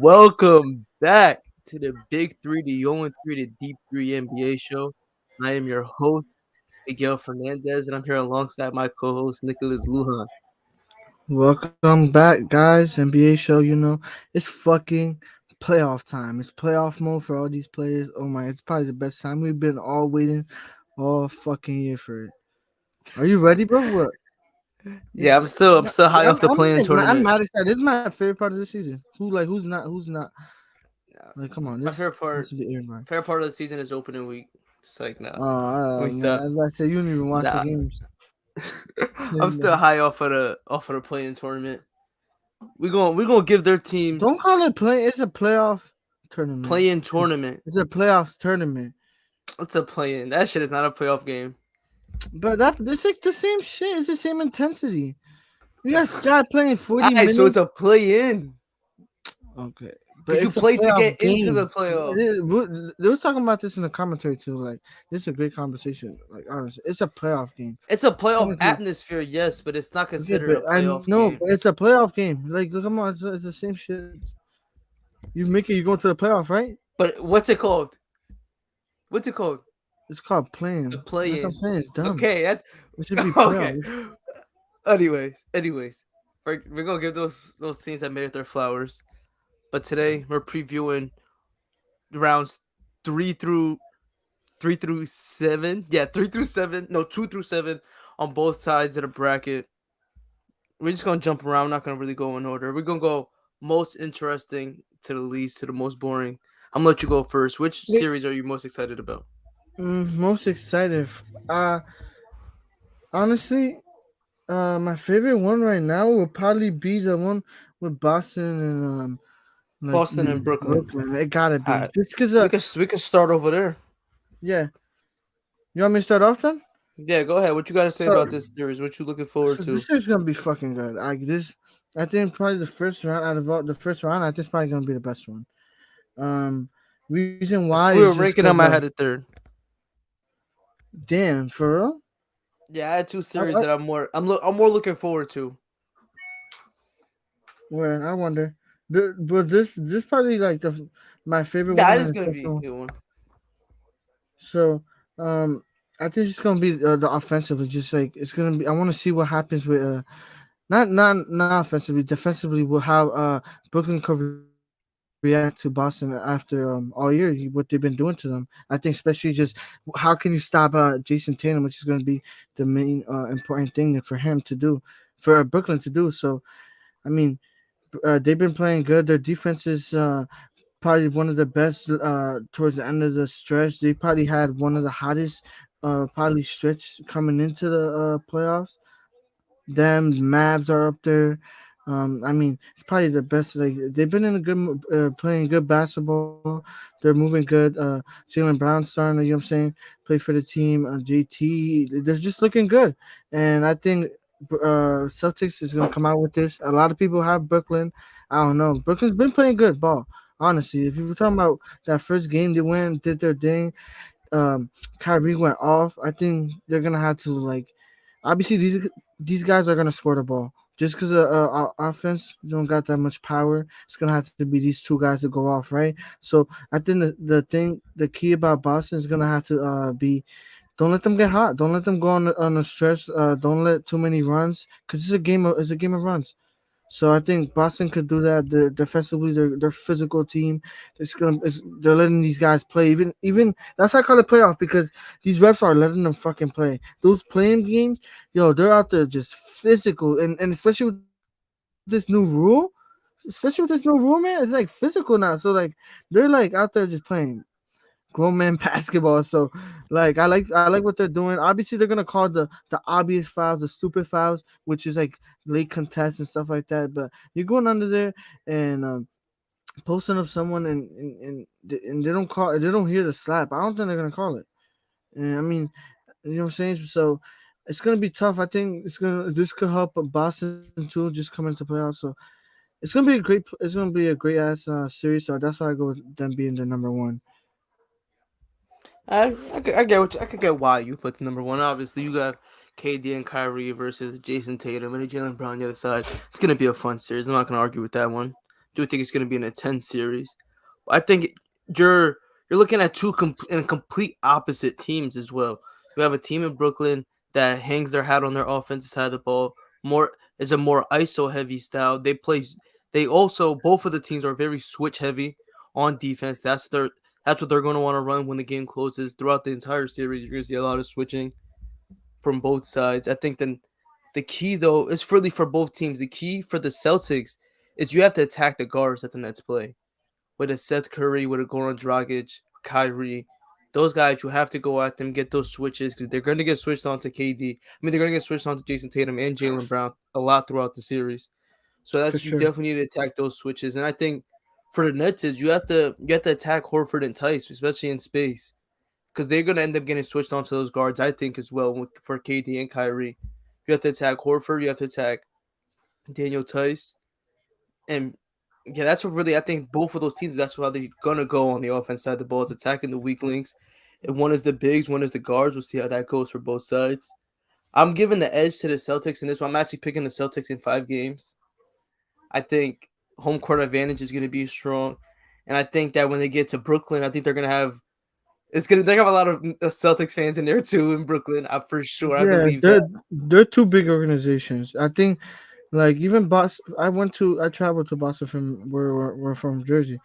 Welcome back to the Big Three, the 0-3, the Deep Three NBA show. I am your host, Miguel Fernandez, and I'm here alongside my co-host, Nicholas Lujan. Welcome back, guys. NBA show. It's fucking playoff time. It's playoff mode for all these players. Oh my, it's probably the best time. We've been all waiting all fucking year for it. Are you ready, bro? What? Yeah, I'm still high I'm, off the I'm, playing I'm tournament. mad excited. This is my favorite part of the season. Who's not? Who's not? Yeah. Like, come on, My this should be everybody. favorite part of the season is opening week. It's like, nah, Oh, we stop. man, as I said, you didn't even watch the Nah, games. I'm still high off of the playing tournament. We gonna give their Don't teams call it play. It's a playoff tournament. playing tournament. It's a playoffs tournament. It's a play-in. That shit is not a playoff game. But it's like the same shit. It's the same intensity. You got playing 40 Alright, so it's minutes. a play-in. Okay. But Because you it's a play to playoff get into the game. playoffs. They was talking about this in the commentary too. Like, this is a great conversation. Like, honestly, it's a playoff game. It's a playoff Technically, atmosphere, yes, but it's not okay, considered but a I playoff know, game. but it's a playoff game. Like, look, come on, it's the same shit. You going to the playoff, right? But what's it called? What's it called? It's called The playing. That's what I'm play-in. saying. It's dumb. Okay, that's It should be okay. playoff. Anyways, we're gonna give those teams that made it their flowers. But today we're previewing rounds three through 7. Yeah, 3 through 7. No, 2 through 7 on both sides of the bracket. We're just gonna jump around. We're not gonna really go in order. We're gonna go most interesting to the least to the most boring. I'm gonna let you go first. Which Wait, series are you most excited about? most excited. Uh, Honestly, my favorite one right now would probably be the one with Boston and like Boston and Brooklyn. Brooklyn. It gotta be Uh, just because we could start over there. yeah. You want me to start off then? Yeah, go ahead. What you got to say So, about this series? What you looking forward so to? this is gonna be fucking good. I think probably the first round out of all the first round, I think it's probably gonna be the best one. Um, Reason why If is we were just ranking because them, I had it third. damn for real. Yeah, I had two I, series I, that I'm more looking forward to. well, I wonder. But this probably like the my favorite one Yeah, on it's the gonna be second a one. good one. So, I think it's gonna be the offensively. Just like it's gonna be. I want to see what happens with not offensively, defensively. Will how Brooklyn could react to Boston after all year what they've been doing to them. I think especially just how can you stop Jason Tatum, which is gonna be the main important thing for him to do, for Brooklyn to do. So I mean, they've been playing good. Their defense is probably one of the best towards the end of the stretch. They probably had one of the hottest probably stretch coming into the playoffs. Them Mavs are up there. I mean, it's probably the best. Like they've been in a playing good basketball. They're moving good. Jalen Brown starting. You know what I'm saying? Play for the team. JT. They're just looking good, and I think Celtics is gonna come out with this. A lot of people have Brooklyn. I don't know. Brooklyn's been playing good ball. Honestly, if you were talking about that first game, they went did their thing. Kyrie went off. I think they're gonna have to like. Obviously, these guys are gonna score the ball. Just because our offense don't got that much power, it's gonna have to be these two guys to go off, right? So I think the key about Boston is gonna have to be don't let them get hot. Don't let them go on a stretch. Don't let too many runs because it's a game of runs. So I think Boston could do that. Defensively, they're physical team. They're letting these guys play. Even that's why I call it playoff because these refs are letting them fucking play. Those playing games, yo, they're out there just physical, and especially with this new rule, man, it's like physical now. So like they're like out there just playing grown man basketball. So I like what they're doing. Obviously, they're gonna call the obvious fouls, the stupid fouls, which is like late contests and stuff like that. But you're going under there and posting up someone and they don't hear the slap. I don't think they're gonna call it. And I mean, you know what I'm saying? So it's gonna be tough. I think this could help Boston too, just come into playoffs. So it's gonna be a great ass series. So that's why I go with them being the number one. I could get why you put the number one. Obviously, you got KD and Kyrie versus Jason Tatum and Jalen Brown on the other side. It's gonna be a fun series. I'm not gonna argue with that one. Do think it's going to be an intense series. I think you're you're looking at complete opposite teams as well. You have a team in Brooklyn that hangs their hat on their offensive side of the ball. More is a more ISO heavy style. They also both of the teams are very switch heavy on defense. That's what they're going to want to run when the game closes. Throughout the entire series, you're going to see a lot of switching from both sides. I think the key though is really for both teams. The key for the Celtics is you have to attack the guards that the Nets play. With a Seth Curry, with a Goran Dragic, Kyrie, those guys you have to go at them, get those switches because they're going to get switched on to KD. I mean, they're going to get switched on to Jason Tatum and Jaylen Brown a lot throughout the series. So for that's you sure. definitely need to attack those switches. And I think for the Nets is you have to attack Horford and Tice, especially in space, because they're going to end up getting switched onto those guards. I think as well for KD and Kyrie. You have to attack Horford. You have to attack Daniel Tice, and yeah, that's what really I think both of those teams. That's how they're gonna go on the offense side of the ball. Is attacking the weak links. And one is the bigs, one is the guards. We'll see how that goes for both sides. I'm giving the edge to the Celtics in this one. I'm actually picking the Celtics in 5 games. I think home court advantage is going to be strong, and I think that when they get to Brooklyn, I think they're going to have they're gonna have a lot of Celtics fans in there too in Brooklyn. For sure, I Yeah, believe that. they're two big organizations. I think like even Boston. I traveled to Boston from where we're from Jersey.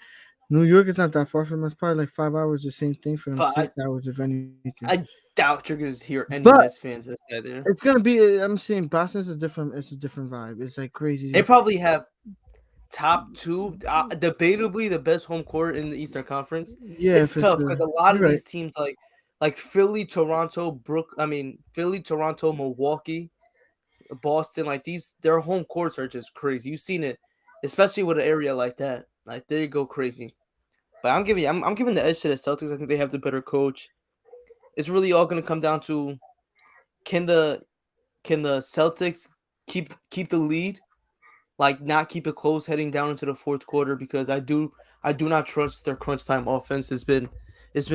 New York is not that far from us. Probably like 5 hours. The same thing for them. But 6 hours if anything. I doubt you're going to hear any But Nets fans that say there. it's gonna be. I'm saying Boston's a different. It's a different vibe. It's like They crazy. probably have top two, debatably the best home court in the Eastern Conference. Yeah, It's for tough because sure. a lot You're of right. these teams like Philly, Toronto, Philly, Toronto, Milwaukee, Boston, like these their home courts are just crazy. You've seen it, especially with an area like that. Like they go crazy. But I'm giving the edge to the Celtics. I think they have the better coach. It's really all gonna come down to can the can the Celtics keep the lead, like not keep it close heading down into the fourth quarter, because I do not trust their crunch time offense. It's been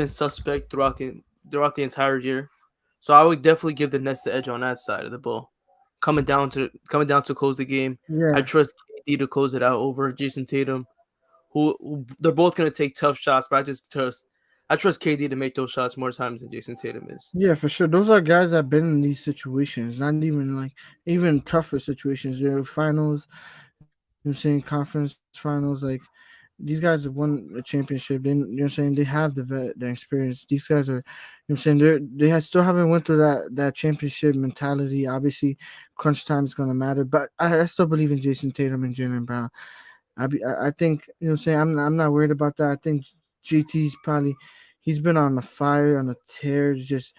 suspect throughout the entire year. So I would definitely give the Nets the edge on that side of the ball. Coming down to close the game. I Yeah. trust KD to close it out over Jason Tatum, who they're both gonna take tough shots, but I trust KD to make those shots more times than Jason Tatum is. Yeah, for sure. Those are guys that have been in these situations, not even like even tougher situations. They're finals, you know what I'm saying, conference finals. Like these guys have won a championship. They, you know what I'm saying, they have the experience. These guys are, you know what I'm saying, still haven't went through that championship mentality. Obviously, crunch time is gonna matter, but I still believe in Jason Tatum and Jalen Brown. I think, you know what I'm saying, I'm not worried about that. I think GT's probably he's been on a fire, on a tear, just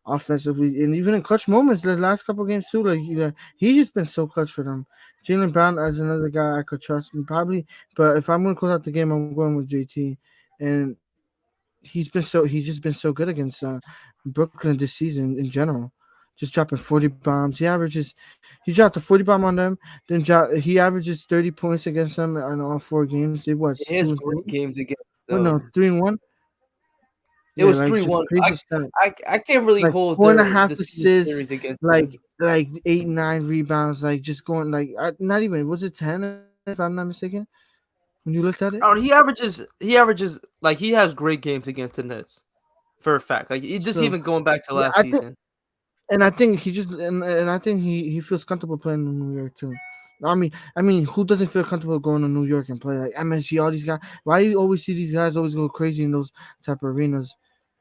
offensively, and even in clutch moments. The last couple games too, like he just been so clutch for them. Jalen Brown as another guy I could trust, and probably. But if I'm gonna close out the game, I'm going with JT, and he's just been so good against Brooklyn this season in general. Just dropping 40 bombs. He dropped a 40 bomb on them. He averages 30 points against them in all 4 games. It was He two has and great two. games against What no, um 3-1. it Yeah, was like just 3-1. crazy I stuff. I can't really Like hold four and a their half the assists, series against like them. 8, 9 rebounds, like just going like not even was it 10 if I'm not mistaken when you looked at it. Oh, he averages like he has great games against the Nets for a fact. Like just So even going back to yeah, last season. I think he just and I think he feels comfortable playing in New York too. I mean, who doesn't feel comfortable going to New York and play like MSG? All these guys. Why do you always see these guys always go crazy in those type of arenas?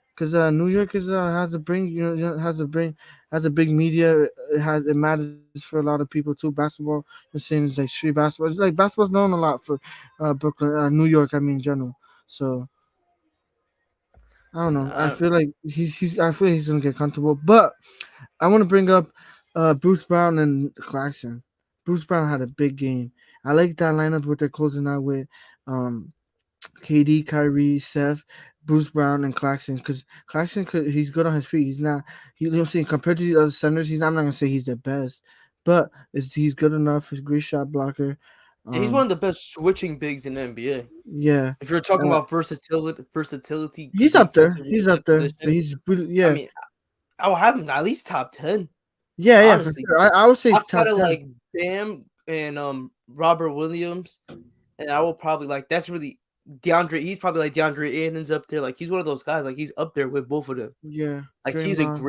Because New York is has a bring has a big media. It matters for a lot of people too. Basketball, you're saying is like street basketball. It's like basketball's known a lot for Brooklyn, New York. I mean, in general. So I don't know. I Uh, feel like I feel he's gonna get comfortable, but I want to bring up Bruce Brown and Clarkson. Bruce Brown had a big game. I like that lineup what they're closing out with. Um, KD, Kyrie, Seth, Bruce Brown, and Clarkson. Because he's good on his feet. He's not. You know what I'm saying? Compared to the other centers, I'm not gonna say he's the best, but he's good enough. He's a great shot blocker. he's one Um, of the best switching bigs in the NBA. yeah, If you're talking uh, about versatility he's up there. defensively He's in up that there. But position, he's really, I yeah, mean, I will have him at least top 10, yeah, for honestly. sure. I would say Outside top of 10. like Bam and Robert Williams and I will probably like that's really DeAndre. He's probably like DeAndre Ayton's up there. Like he's one of those guys. Like he's up there with both of them. Yeah, Like he's a Draymond.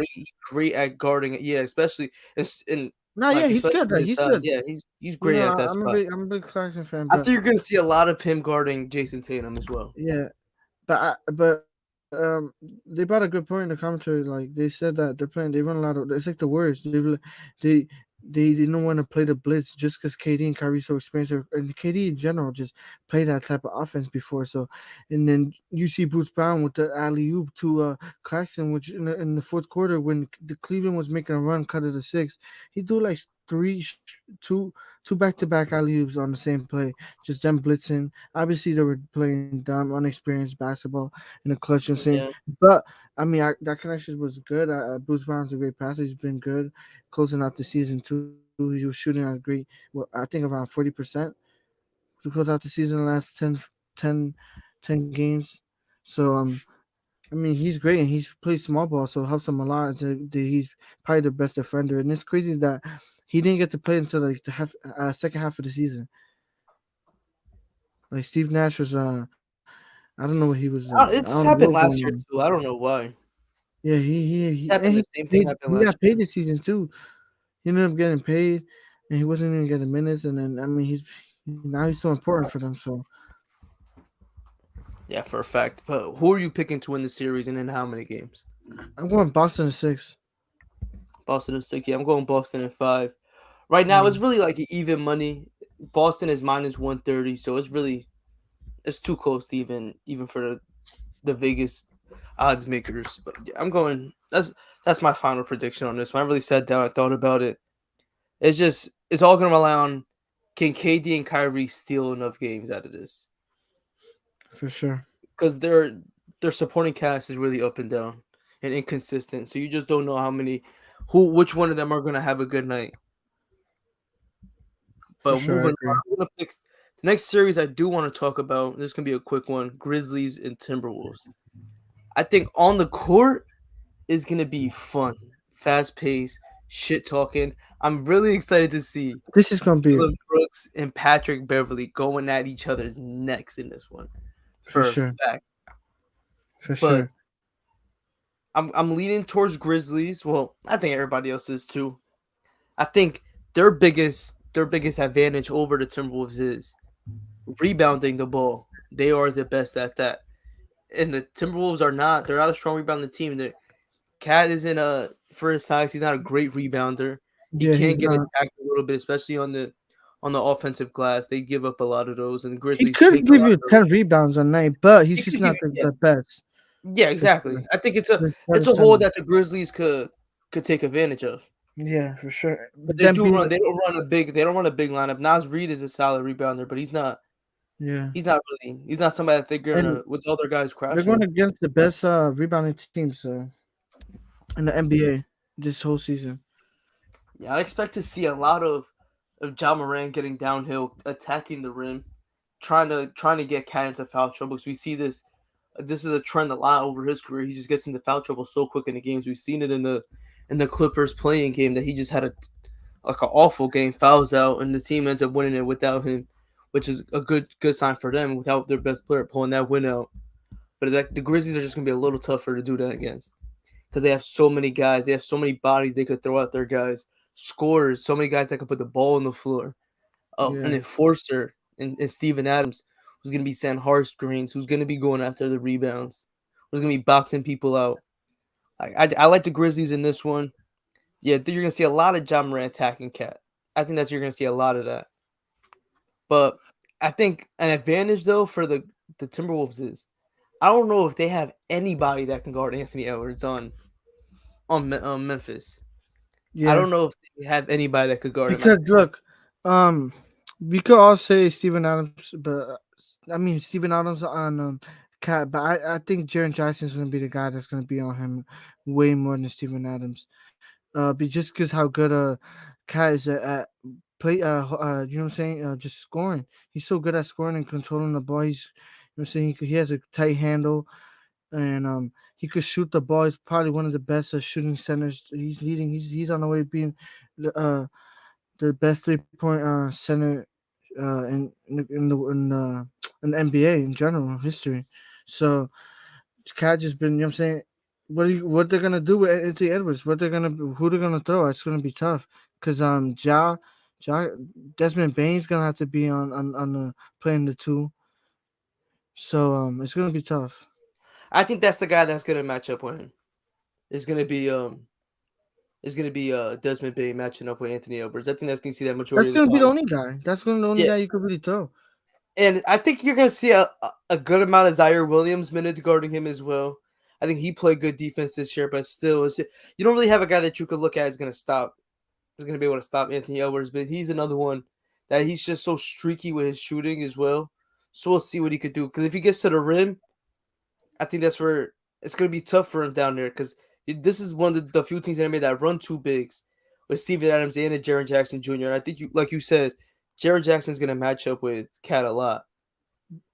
great at guarding. Yeah, especially in No, yeah, like he's especially good. with Like his he's size. good. Yeah, he's great at that spot. I'm a big Clarkson fan, I but think you're gonna see a lot of him guarding Jason Tatum as well. yeah, but they brought a good point in the commentary. Like they said that they're playing. They run a lot of. It's like the Warriors. They they didn't want to play the blitz just because KD and Kyrie so experienced, and KD in general just played that type of offense before. So, and then you see Bruce Brown with the alley oop to Claxton, which in the fourth quarter when the Cleveland was making a run, cut it to six, he threw like two back to back alley oops on the same play, just them blitzing. Obviously, they were playing dumb, unexperienced basketball in the clutch. You know what I'm saying, Yeah, but I mean, that connection was good. Bruce Brown's a great passer. He's been good closing out the season too. He was shooting at a great, well, I think around 40% to close out the season. The last 10, 10 games. So I mean, he's great and he's plays small ball, so it helps him a lot. He's probably the best defender, and it's crazy that he didn't get to play until like second half of the season. Like Steve Nash was I don't know what he was. I don't know it's what was happened going last on. year too. I don't know why. Yeah, It happened the same thing happened he got last paid year. this season too. He ended up getting paid, and he wasn't even getting minutes. And then I mean, he's now he's so important for them. So Yeah, for a fact. But who are you picking to win the series and in how many games? I'm going Boston in six. Boston is 6. Yeah, I'm going Boston in 5. Right now, it's Mm, really like even money. Boston is minus 130, so it's too close to even for the Vegas odds makers. But yeah, I'm going. That's my final prediction on this. When I really sat down, I thought about it. It's all gonna rely on can KD and Kyrie steal enough games out of this for sure, because their supporting cast is really up and down and inconsistent. So you just don't know how many which one of them are gonna have a good night. for But sure. I moving on, agree. I'm gonna pick the next series I do want to talk about. This is gonna be a quick one: Grizzlies and Timberwolves. I think on the court is gonna be fun, fast paced, shit talking. I'm really excited to see This is gonna be Dylan Brooks and Patrick Beverly going at each other's necks in this one for for a sure, fact. for But sure. I'm leaning towards Grizzlies. Well, I think everybody else is too. I think their biggest advantage over the Timberwolves is rebounding the ball. They are the best at that. And the Timberwolves are not. They're not a strong rebounding team. Cat isn't a for his size. He's not a great rebounder. He Yeah, can he's get not. attacked a little bit, especially on the offensive glass. They give up a lot of those, and the He Grizzlies could take a give lot you of those. 10 rebounds a night, but he's He just could give not you, yeah, the best. yeah, For exactly. sure. I think He's not it's a a hole center. that the Grizzlies could take advantage of. Yeah, for sure. But But then being like, they don't run a big lineup. Nas Reed is a solid rebounder, but yeah, he's not somebody that they're and gonna with other guys they're crashing going him. against the best rebounding teams in the NBA this whole season. Yeah, I expect to see a lot of John Moran getting downhill, attacking the rim, trying to get Cat into foul trouble. Because we see this. This is a trend a lot over his career. He just gets into foul trouble so quick in the games. We've seen it in the Clippers playing game that he just had like an awful game, fouls out, and the team ends up winning it without him, which is a good sign for them without their best player pulling that win out. But the Grizzlies are just gonna be a little tougher to do that against because they have so many guys, they have so many bodies they could throw at their guys, scorers, so many guys that could put the ball on the floor. Oh, and Yeah, then Forster and Steven Adams, who's gonna be sending hard screens, who's gonna be going after the rebounds, who's gonna be boxing people out. I like the Grizzlies in this one. Yeah, you're gonna see a lot of John Morant attacking Cat. I think you're gonna see a lot of that. But I think an advantage though for the Timberwolves is I don't know if they have anybody that can guard Anthony Edwards on Memphis. I yeah. don't know if they have anybody that could guard him. Because look, um, we could all say Steven Adams, but I mean Steven Adams on Cat, but I think Jaren Jackson's gonna be the guy that's gonna be on him way more than Steven Adams. Be just because how good Cat is at play. You know what I'm saying? Just scoring. He's so good at scoring and controlling the ball. He's you know what I'm saying he has a tight handle and he could shoot the ball. He's probably one of the best shooting centers. He's leading. He's on the way to being the best 3 point center in the NBA in general history. So Cat just been, you know what I'm saying. What they're gonna do with Anthony Edwards? Who they're gonna throw? It's gonna be tough because Ja Desmond Bain's gonna have to be on the playing the two. So it's gonna be tough. I think that's the guy that's gonna match up with him. Is gonna be Desmond Bain matching up with Anthony Edwards. I think that's gonna see that majority That's of the gonna be the time. only guy. That's gonna be the only Yeah, guy you could really throw. and I think you're gonna see a good amount of Zaire Williams minutes guarding him as well. I think he played good defense this year, but still, you don't really have a guy that you could look at is gonna stop. Is gonna be able to stop Anthony Edwards, but he's another one that he's just so streaky with his shooting as well. So we'll see what he could do. Because if he gets to the rim, I think that's where it's gonna be tough for him down there. Because this is one of the few teams that made that run two bigs with Steven Adams and Jaren Jackson Jr. And I think like you said, Jaren Jackson's gonna match up with Cat a lot.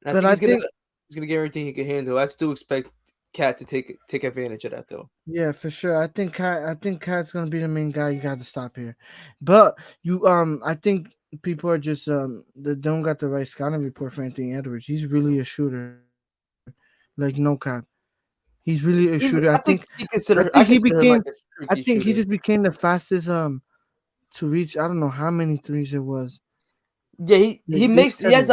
And I But think I think he's gonna get everything he can handle. I still expect Cat to take advantage of that though. yeah, for sure. I think Cat's gonna be the main guy you got to stop here. But I think people are just they don't got the right scouting report for Anthony Edwards. He's really a shooter, like no cap. He's really a shooter. I consider him like a I streaky think he shooter. just became the fastest to reach. I don't know how many threes it was. Yeah, he Like this makes seven.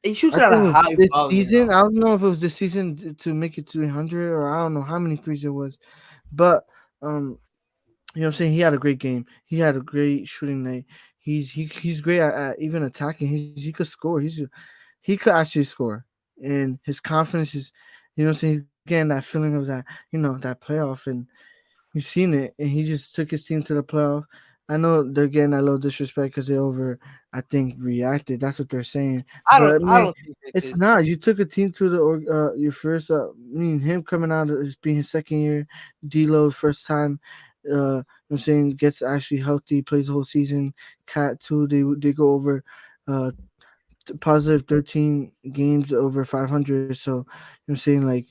he shoots I it at a think it was high this volume season. now. I don't know if it was this season to make it 300 or I don't know how many threes it was, but you know what I'm saying? He had a great game. He had a great shooting night. He's great at even attacking. He could score. He could actually score. And his confidence is, you know what I'm saying? He's getting that feeling of that, that playoff, and you've seen it. And he just took his team to the playoff. I know they're getting a little disrespect because they I think, reacted. That's what they're saying. But I man, don't think they it's did. not. You took a team to your first. Him coming out of being his second year, D'Lo first time. You know what I'm saying, gets actually healthy, plays the whole season. Cat too. They go over uh positive 13 games over 500. So you know what I'm saying, like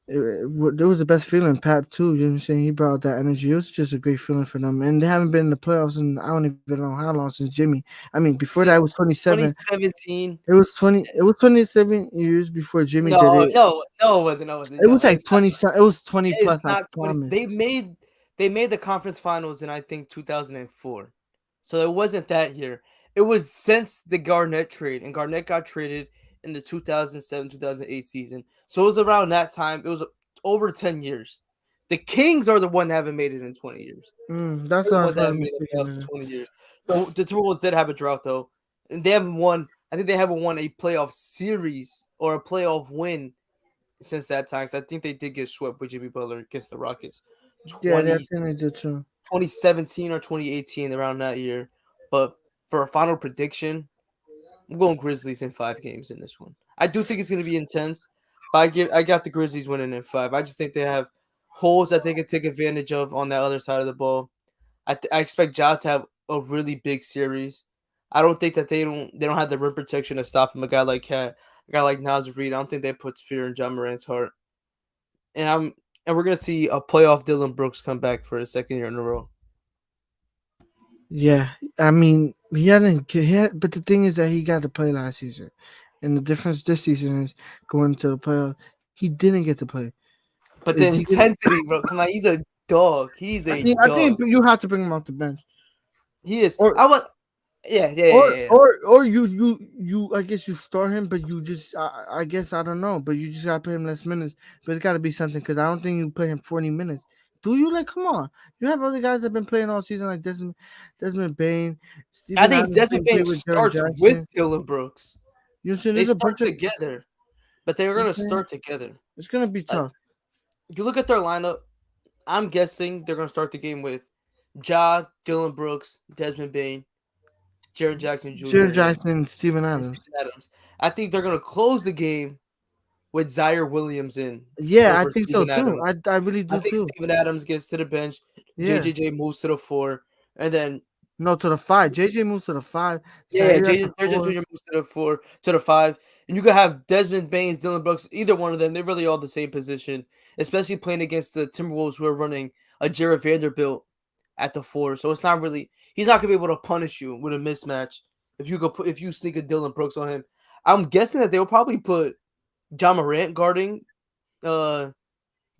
there was the best feeling. Pat too. You know what I'm saying? He brought that energy. It was just a great feeling for them, and they haven't been in the playoffs in I don't even know how long since Jimmy. I mean, before that it Since was 27. 2017. It was 20. It was 27 years before Jimmy did No, it. no, it wasn't. No, it wasn't. It No, was like 20. It was 20 it's plus. I not 20. promise. They made the conference finals in I think 2004. So it wasn't that year. It was since the Garnett trade, and Garnett got traded in the 2007-2008 season. So it was around that time. It was over 10 years. The Kings are the one that haven't made it in 20 years. That's They're the what I ones that thought haven't made the playoffs mistaken. in 20 years. The Timberwolves did have a drought though, and they haven't won. I think they haven't won a playoff series or a playoff win since that time. So I think they did get swept with Jimmy Butler against the Rockets, Yeah, I 20, think they did too. 2017 or 2018 around that year. But for a final prediction, I'm going Grizzlies in 5 games in this one. I do think it's going to be intense, but I got the Grizzlies winning in 5. I just think they have holes that they can take advantage of on that other side of the ball. I expect Ja to have a really big series. I don't think that they don't have the rim protection to stop him. A guy like Cat, a guy like Naz Reid. I don't think that puts fear in John Morant's heart. And we're gonna see a playoff Dylan Brooks come back for his second year in a row. Yeah, I mean, he hadn't. But the thing is that he got to play last season, and the difference this season is going to the playoffs. He didn't get to play. But Is the he gonna? intensity, bro. Come on, he's a dog. He's a I think dog. you have to bring him off the bench, He is. or I want. Yeah, yeah, yeah, or yeah. Yeah. or or you. I guess you start him, but you just. I guess I don't know, but you just gotta play him less minutes. But it's gotta be something because I don't think you play him 40 minutes. Do you like? Come on, you have other guys that have been playing all season like Desmond Bain, I Steven think Adams Desmond been Bain great with Jaron starts with Jackson. Dylan Brooks. You know, what I'm saying They there's a start bunch of. together, but they're You know gonna what I'm saying? start together. It's gonna be Like tough. you look at their lineup. I'm guessing they're gonna start the game with Ja, Dylan Brooks, Desmond Bain, Jaron Jackson Jr., Jaron Jackson, Steven and Adams. Steven Adams. I think they're gonna close the game with Zaire Williams in Yeah, I over think so Steven too. Adams. I really I do think too. Steven Adams gets to the bench, Yeah. JJJ moves to the 4, and then No, to the five. JJ moves to the five. yeah, Zaire at the JJ four. Jr. moves to the 4 to the 5, and you could have Desmond Baines, Dylan Brooks, either one of them. They're really all the same position, especially playing against the Timberwolves who are running a Jared Vanderbilt at the 4. So it's not really he's not gonna be able to punish you with a mismatch if you sneak a Dylan Brooks on him, I'm guessing that they'll probably put John Morant guarding uh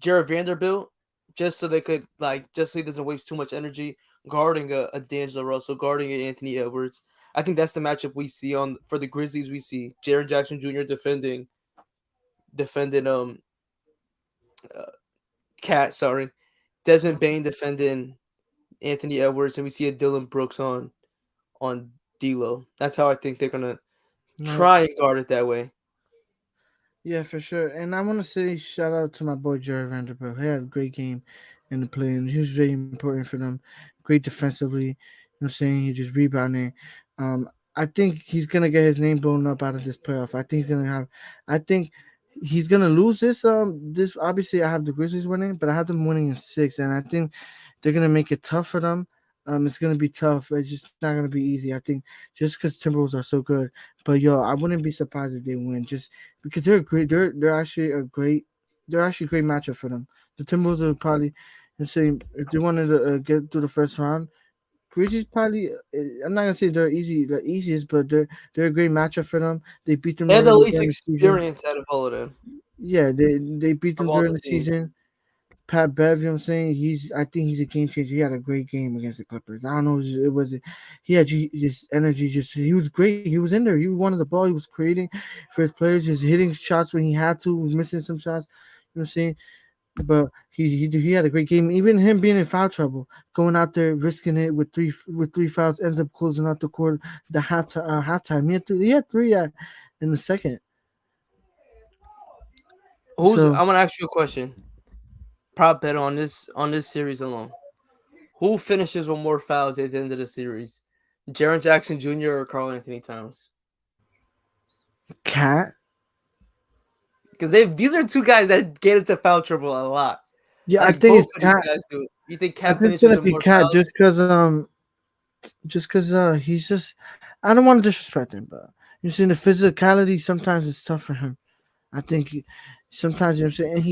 Jared Vanderbilt just so they could just so he doesn't waste too much energy guarding a D'Angelo Russell, guarding a Anthony Edwards. I think that's the matchup we see on for the Grizzlies. We see Jaren Jackson Jr. defending uh, Cat, sorry, Desmond Bain defending Anthony Edwards, and we see a Dylan Brooks on D'Lo. That's how I think they're gonna No, try and guard it that way. yeah, for sure. And I want to say shout out to my boy Jared Vanderbilt. He had a great game in the play, and he was very important for them. Great defensively. You know what I'm saying? He just rebounding. Um, I think he's gonna get his name blown up out of this playoff. I think he's gonna lose this obviously I have the Grizzlies winning, but I have them winning in six, and I think they're gonna make it tough for them. It's gonna be tough. It's just not gonna be easy. I think just because Timberwolves are so good, but yo, I wouldn't be surprised if they win. Just because they're great. They're actually a great. They're actually a great matchup for them. The Timberwolves are probably the same if they wanted to get through the first round. Grizzlies probably. I'm not gonna say they're easy, the easiest, but they're a great matchup for them. They beat them They have the already least during the season. experience out of all of them, Yeah, they beat of them all during the the teams. season. Pat Bev, you know what I'm saying? I think he's a game changer. He had a great game against the Clippers. I don't know, he had just energy. Just he was great. He was in there. He wanted the ball. He was creating for his players. He was hitting shots when he had to. Was missing some shots. You know what I'm saying? But he had a great game. Even him being in foul trouble, going out there risking it with three fouls, ends up closing out the court. The halftime. He had three in the second. So I'm gonna ask you a question. Prop bet on this series alone. Who finishes with more fouls at the end of the series? Jaren Jackson Jr. or Carl Anthony Towns? Cat. Because these are two guys that get into foul trouble a lot. Yeah, I I think think both it's of these Cat. guys do it. You think I Cat think it's finishes gonna with be more Cat fouls? just because he's just I don't want to disrespect him, but you see the physicality sometimes it's tough for him. I think sometimes you know what I'm saying. And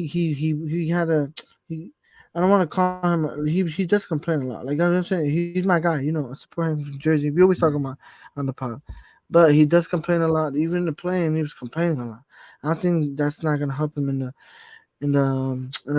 he had a he. I don't want to call him. He does complain a lot. Like I'm saying, he's my guy. You know, I support him from Jersey. We always talk about on the pod, but he does complain a lot. Even in the playing, he was complaining a lot. I don't think that's not gonna help him in the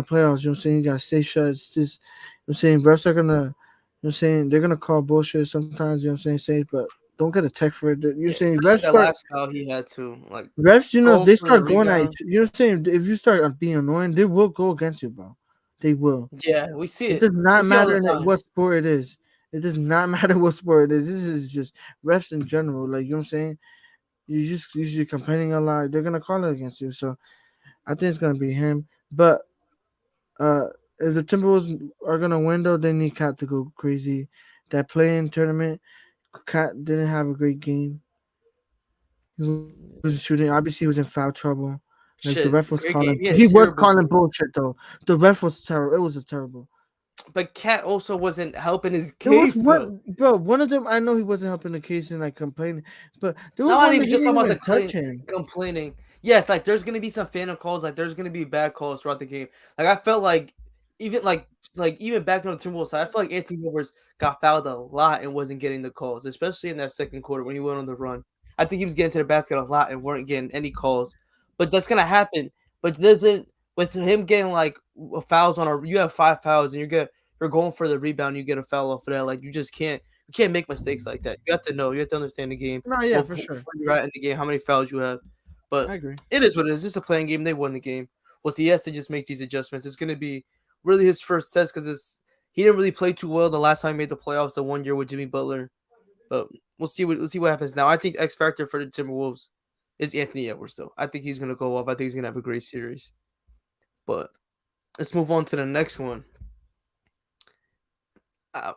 playoffs. You know what I'm saying? You gotta stay shut. It's just you know what I'm saying refs are gonna you know what I'm saying they're gonna call bullshit sometimes. You know what I'm saying? Say, but don't get a tech for it. You know what I'm Yeah, saying especially refs that start last foul he had to refs. You know go they for the start going at rebound. each. You know what I'm saying? If you start being annoying, they will go against you, bro. They will. Yeah, we see It it. does We not see it all matter the time. what sport it is. It does not matter what sport it is. This is just refs in general. Like you know what I'm saying? You just usually complaining a lot. They're gonna call it against you. So I think it's gonna be him. But Uh, if the Timberwolves are gonna win though, they need Cat to go crazy. That playing tournament, Cat didn't have a great game. He was shooting. Obviously, he was in foul trouble. Like the ref was Shit, calling. great game. He He had a was terrible calling game. bullshit though. The ref was terrible. It was a terrible. But Cat also wasn't helping his There was case though. one, bro. One of them, I know he wasn't helping the case and like complaining, but there No, was not one that even he just didn't talking about even the touch him. complaining. Yes, there's gonna be some phantom calls. There's gonna be bad calls throughout the game. I felt even even back on the Timberwolves side, I feel like Anthony Edwards got fouled a lot and wasn't getting the calls, especially in that second quarter when he went on the run. I think he was getting to the basket a lot and weren't getting any calls. But that's gonna happen. But doesn't with him getting fouls on you have 5 fouls and you're going for the rebound, you get a foul off of that. You can't make mistakes like that. You have to know. You have to understand the game. No, yeah, Well, for sure. where you're at in the game, how many fouls you have. But I agree. it is what it is. It's just a playing game. They won the game. Well, so he has to just make these adjustments. It's going to be really his first test because he didn't really play too well the last time he made the playoffs the 1 year with Jimmy Butler. But let's see what happens now. I think the X factor for the Timberwolves is Anthony Edwards though. I think he's going to go off. I think he's going to have a great series. But let's move on to the next one. Uh,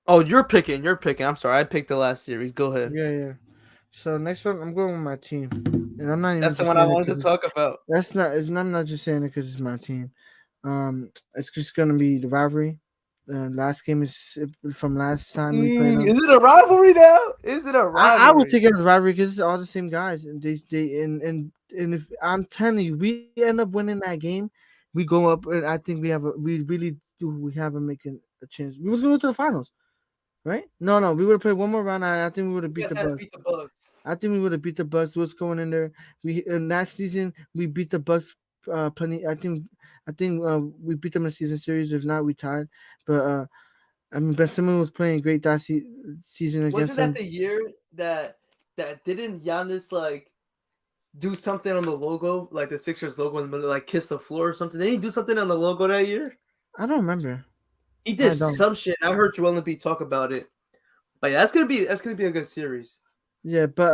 oh, you're picking. You're picking. I'm sorry. I picked the last series. Go ahead. Yeah, yeah. So next one, I'm going with my team, and I'm not even That's the just one I saying it wanted to because talk about. that's not. I'm not just saying it because it's my team. It's just gonna be the rivalry. Last game is from last time we played them. Is it a rivalry now? Is it a I would rivalry? take it as rivalry because it's all the same guys, and and if I'm telling you, we end up winning that game, we go up, and I think we really do. We have a making a chance. We was going to the finals. right? No, we would have played one more round. I think we would have You beat guys the had to Bucks. beat the Bucks. I think we would have beat the Bucks. What's going in there? We in that season we beat the Bucks. Plenty. I think we beat them in the season series. If not, we tied. But I mean, Ben Simmons was playing great that season against Wasn't that them. the year that didn't Giannis like do something on the logo, like the Sixers logo, and like kiss the floor or something? Didn't he do something on the logo that year? I don't remember. He I did don't. some shit. I heard Joel Embiid talk about it. But yeah, that's gonna be a good series. Yeah, but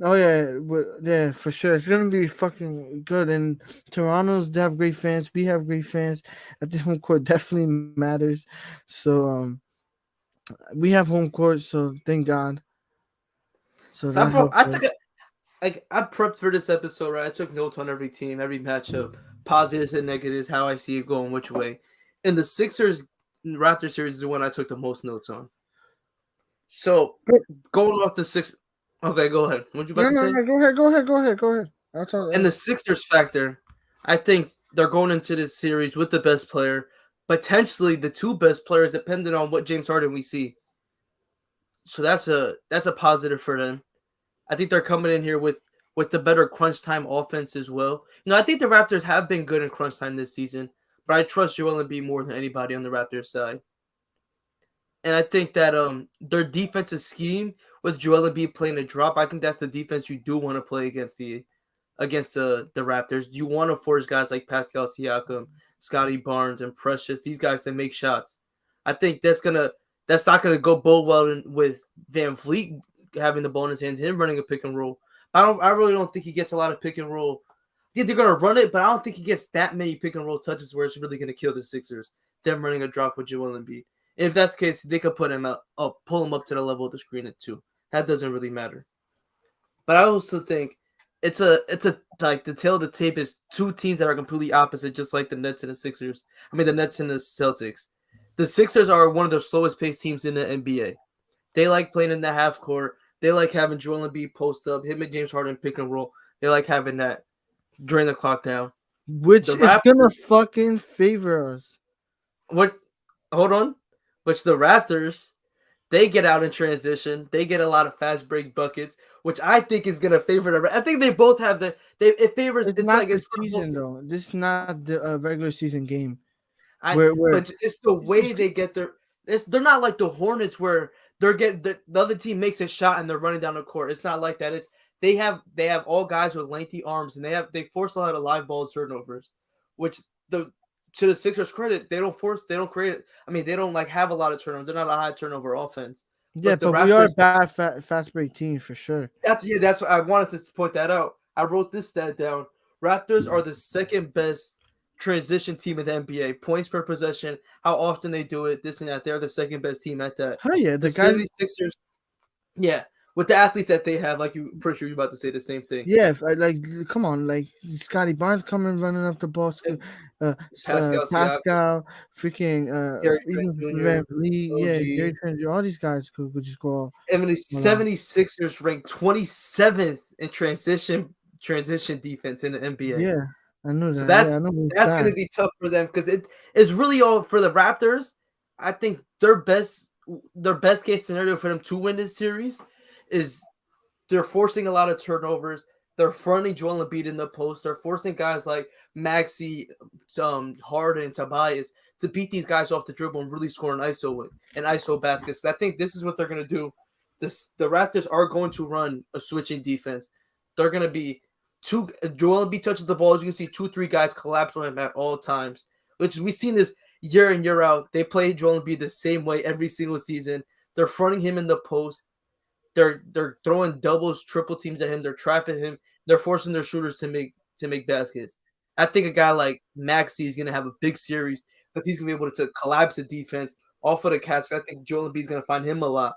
oh yeah, yeah, for sure. It's gonna be fucking good. And Toronto's they have great fans. We have great fans. I think home court definitely matters. So we have home court. So thank God. So So that helps I us. took a like I prepped for this episode, right? I took notes on every team, every matchup, positives and negatives, how I see it going, which way. And the Sixers Raptor series is the one I took the most notes on. So But, going off the six, okay, go ahead. What you about no, to no, say? no. Go ahead. I'll talk. And the Sixers factor, I think they're going into this series with the best player, potentially the two best players, depending on what James Harden we see. So that's a positive for them. I think they're coming in here with the better crunch time offense as well. You know, I think the Raptors have been good in crunch time this season, but I trust Joel Embiid more than anybody on the Raptors side. And I think that their defensive scheme with Joel Embiid playing a drop, I think that's the defense you do want to play against the Raptors. You want to force guys like Pascal Siakam, Scotty Barnes, and Precious, these guys that make shots. I think that's not gonna go bode well with Van Vliet having the ball in his hands, him running a pick and roll. I really don't think he gets a lot of pick and roll. Yeah, they're gonna run it, but I don't think he gets that many pick and roll touches where it's really gonna kill the Sixers. Them running a drop with Joel Embiid. If that's the case, they could put him up, pull him up to the level of the screen at two. That doesn't really matter. But I also think it's a like the tail of the tape is two teams that are completely opposite, just like the Nets and the Sixers. I mean the Nets and the Celtics. The Sixers are one of the slowest paced teams in the NBA. They like playing in the half court. They like having Joel Embiid post up, him and James Harden pick and roll. They like having that during the clock down. which The is gonna Raptors, fucking favor us. what? Hold on. Which the Raptors, they get out in transition. They get a lot of fast break buckets, which I think is gonna favor them. I think they both have it favors. It's It's not like the it's for both season teams. though. This is not the regular season game. I Where but it's the way they get their. They're not like the Hornets where the other team makes a shot and they're running down the court. It's not like that. It's they have all guys with lengthy arms and they force a lot of live ball turnovers, which the to the Sixers credit they don't create it. I mean they don't like have a lot of turnovers. They're not a high turnover offense, yeah, but the but we are a Raptors. bad fast break team for sure. That's what I wanted to point that out. I wrote this stat down. Raptors are the second best transition team in the NBA. Points per possession, how often they do it, this and that. They're the second best team at that. Hell yeah, The the guys. 76ers, yeah, with the athletes that they have, like you pretty sure you're about to say the same thing. Yeah, like come on, like Scotty Barnes coming running up the ball, Pascal Siakam, Pascal, freaking Gary Trent even Jr., Van Vliet, yeah, Gary OG. Trent, all these guys could just go And the all out. 76ers ranked 27th in transition defense in the NBA. Yeah, I knew So that. Yeah, I know it was that's going bad. to be tough for them because it's really all for the Raptors. I think their best case scenario for them to win this series is they're forcing a lot of turnovers. They're fronting Joel Embiid in the post. They're forcing guys like Maxi, Harden, Tobias to beat these guys off the dribble and really score an ISO baskets. I think this is what they're going to do. The Raptors are going to run a switching defense. They're going to be Joel Embiid touches the ball. As you can see, 2-3 guys collapse on him at all times. Which we've seen this year in year out. They play Joel Embiid the same way every single season. They're fronting him in the post. They're throwing doubles, triple teams at him. They're trapping him. They're forcing their shooters to make baskets. I think a guy like Maxi is going to have a big series because he's going to be able to collapse the defense off of the catch. I think Joel Embiid is going to find him a lot.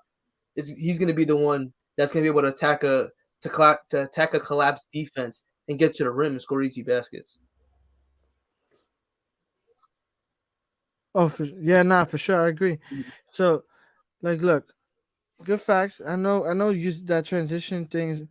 He's going to be the one that's going to be able to attack a collapsed defense and get to the rim and score easy baskets. Oh, yeah, nah, for sure, I agree. So, like, look, good facts. I know, use that transition thing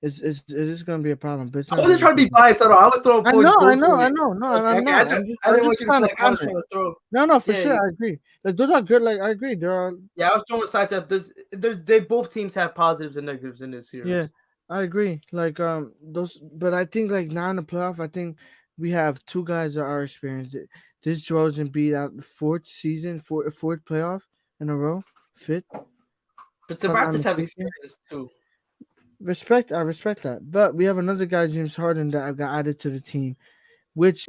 it is gonna be a problem, but it's I not wasn't gonna trying to be. be biased at all. I was throwing I points know, I both know, I ways. know. No, Okay, I'm okay. not. I I'm didn't just want you to trying feel to like I was counter. trying to throw. No, no, for Yeah, sure, I agree. Like those are good. Like I agree. There are. yeah. I was throwing sides up. They both teams have positives and negatives in this Yeah, series. I agree. Like those, but I think like now in the playoff, I think we have two guys that are experienced. This Joel Embiid out the fourth season, fourth playoff in a row, fifth, But the if I'm not Raptors have mistaken. experience too. Respect, I respect that. But we have another guy, James Harden, that I got added to the team, which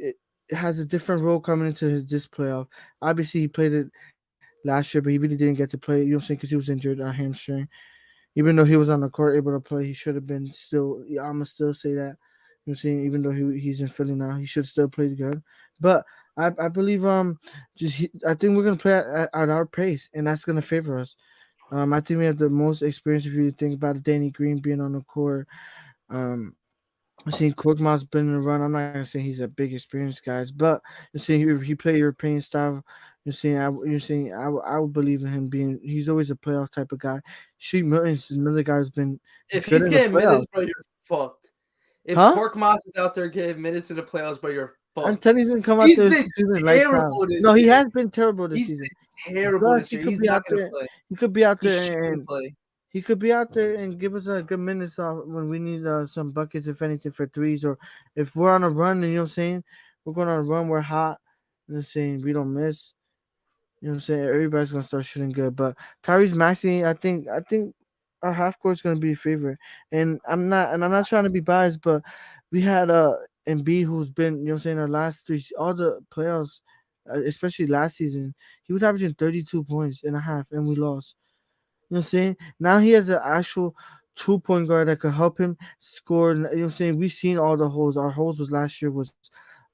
has a different role coming into this playoff. Obviously, he played it last year, but he really didn't get to play. You know what I'm saying? Because he was injured, a hamstring. Even though he was on the court able to play, he should have been still. Yeah, I'm gonna still say that. You know, saying even though he's in Philly now, he should still play good. But I believe I think we're gonna play at our pace, and that's gonna favor us. I think we have the most experience. If you think about it, Danny Green being on the court, um, I seen Korkmaz's been in the run. I'm not gonna say he's a big experienced guys, but you're saying he play European style. I would believe in him being. He's always a playoff type of guy. Sheik Milton's another guy who's been If good he's in the getting minutes, playoffs. bro, you're fucked. If Huh? Korkmaz is out there getting minutes in the playoffs, bro, you're I'm fucked. telling you, he's gonna come out He's there been shooting lights out. terrible No, this he year. has been terrible this He's season. been terrible Plus, this he year. could He's be not out gonna there. play. He could be out He there shouldn't and play. he could be out there and give us a good minutes off when we need some buckets, if anything, for threes, or if we're on a run. And you know what I'm saying? We're going on a run. We're hot. You know what I'm saying? We don't miss. You know what I'm saying? Everybody's gonna start shooting good. But Tyrese Maxey, I think our half court's gonna be a favorite. And I'm not trying to be biased, but we had Embiid, who's been, you know what I'm saying, our last all the playoffs, especially last season, he was averaging 32 points and a half, and we lost. You know what I'm saying? Now he has an actual true point guard that could help him score. You know what I'm saying? We've seen all the holes. Our holes was last year was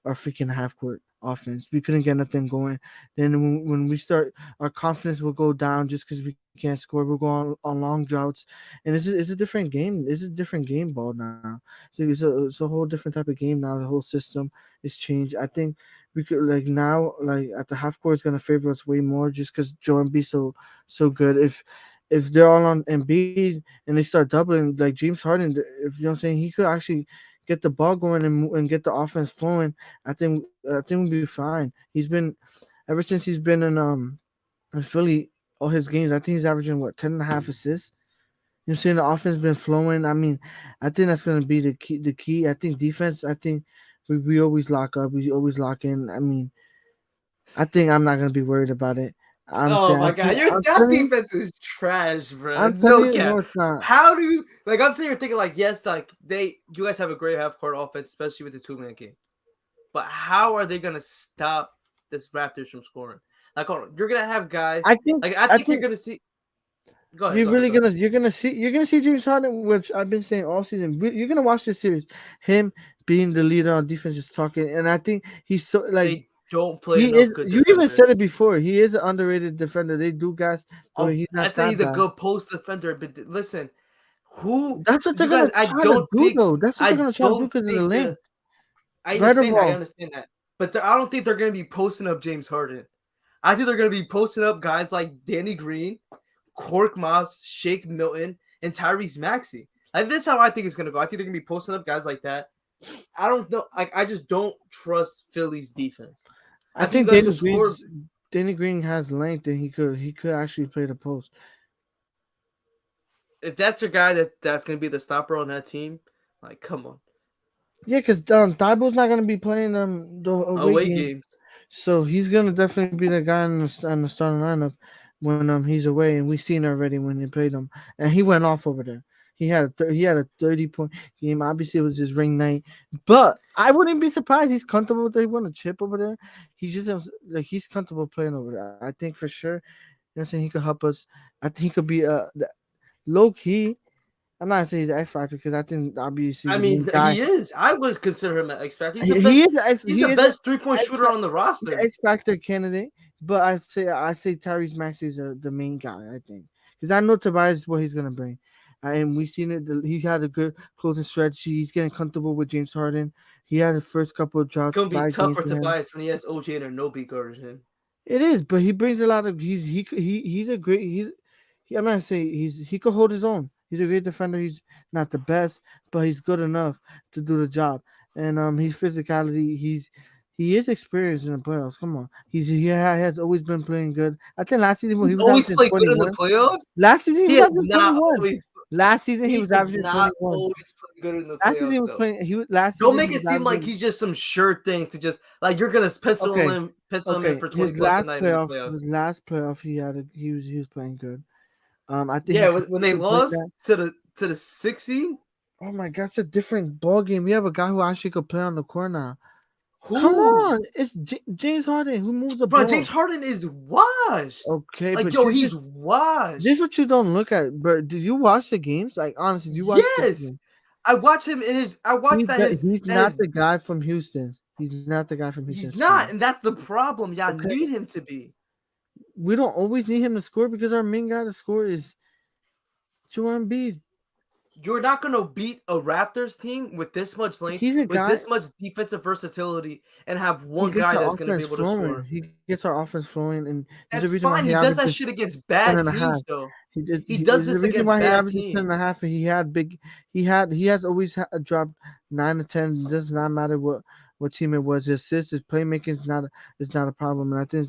our freaking half court offense. We couldn't get nothing going. Then when we start, our confidence will go down just because we can't score. We'll go on long droughts, and it's a different game. It's a different game ball now. So it's a whole different type of game now. The whole system is changed. I think we could like now like at the half court is gonna favor us way more just because Joe Embiid so good. If they're all on Embiid and they start doubling like James Harden, if you know what I'm saying, he could actually get the ball going and get the offense flowing. I think we'll be fine. He's been ever since he's been in Philly, all his games. I think he's averaging what 10.5 assists. You know what I'm saying? The offense been flowing. I mean, I think that's gonna be the key. The key. I think defense. I think we always lock up. We always lock in. I mean, I think I'm not gonna be worried about it. Honestly, Oh my god, your I'm that telling you, defense is trash, bro. I'm telling No you, cap. no, it's not. How do you like? I'm sitting here thinking like, yes, like you guys have a great half court offense, especially with the 2-man game. But how are they gonna stop this Raptors from scoring? Like, hold on, you're gonna have guys. I think Like, I I think you're think gonna see. Go ahead. Go ahead. Go ahead. you're gonna see James Harden, which I've been saying all season. You're gonna watch this series, him being the leader on defense, just talking, and I think he's so like They don't play he is. enough good You even defenders. said it before. He is an underrated defender. They do guys, but he's I not say that he's a bad. good post defender, but listen, who That's what they're you guys? gonna try to do, though. That's what they're gonna try to do because of the length, I right or understand that. I wrong. understand that. But I don't think they're going to be posting up James Harden. I think they're going to be posting up guys like Danny Green, Cork Moss, Shake Milton, and Tyrese Maxey. Like, this is how I think it's going to go. I think they're going to be posting up guys like that. I don't know. Like, I just don't trust Philly's defense. I I think think you guys could score. Danny Green has length, and he could actually play the post. If that's your guy that's going to be the stopper on that team, like, come on. Yeah, because Thibault's not gonna be playing the away Away game. games. So he's gonna definitely be the guy on the starting lineup when he's away, and we've seen already when they played him, and he went off over there. He had a 30 point game. Obviously, it was his ring night, but I wouldn't be surprised. He's comfortable. They won a chip over there. He just like he's comfortable playing over there. I think for sure. You know what I'm saying? He could help us. I think he could be low key. I'm not saying he's the X factor because I think obviously I the mean, main guy. he is. I would consider him an X Factor. He's the best. He is He's the he is best 3-point X shooter on the roster. X Factor candidate, but I say Tyrese Maxey is the main guy. I think because I know Tobias is what he's gonna bring, and we seen it. He had a good closing stretch. He's getting comfortable with James Harden. He had the first couple of It's droughts, gonna be bad tough games for for him. Tobias when he has OG and Anobi guarding him. It is, but he brings a lot of. He's a great. He's. I'm not saying he could hold his own. He's a great defender. He's not the best, but he's good enough to do the job. And his physicality, he is experienced in the playoffs. Come on, has always been playing good. I think last season he He was always averaging played good in the 21. playoffs. Last season he He was has averaging not 21. always. Last season he He was does averaging not 21. always play good in the Last season he playoffs, was though. playing. He was last Don't season make he it was seem like averaging. he's just some sure thing to just like you're gonna Okay, pencil him in okay. for 20 plus a night in the playoffs. His last playoff, he was playing good. I think he Yeah, could when they bring lost that. to the 16, Oh my God, it's a different ball game. We have a guy who actually could play on the court now. Come who? on, it's James Harden who moves the Bro, James ball. Harden is washed. Okay, Like, but yo, you he's just this washed. what you don't look at. But do you watch the games? Like honestly, do you watch the Yes. game? I watch him in his I watched He's that his not the guy from Houston. He's not the guy from Houston. he's Score. not, and that's the problem. Y'all Okay, need him to be. we don't always need him to score because our main guy to score is Joel Embiid. You're not gonna beat a Raptors team with this much length, He's a with guy. this much defensive versatility, and have He one gets guy our that's gonna be offense able to flowing. score. He gets our offense flowing, and there's a That's reason why fine. he He does that averages shit against 10 bad and a half. teams, though. He did. He does There's a this reason against why he bad averages 10 teams. and a half, and he has always dropped 9 to 10. It does not matter what team it was. His assists, his playmaking is not a problem, and I think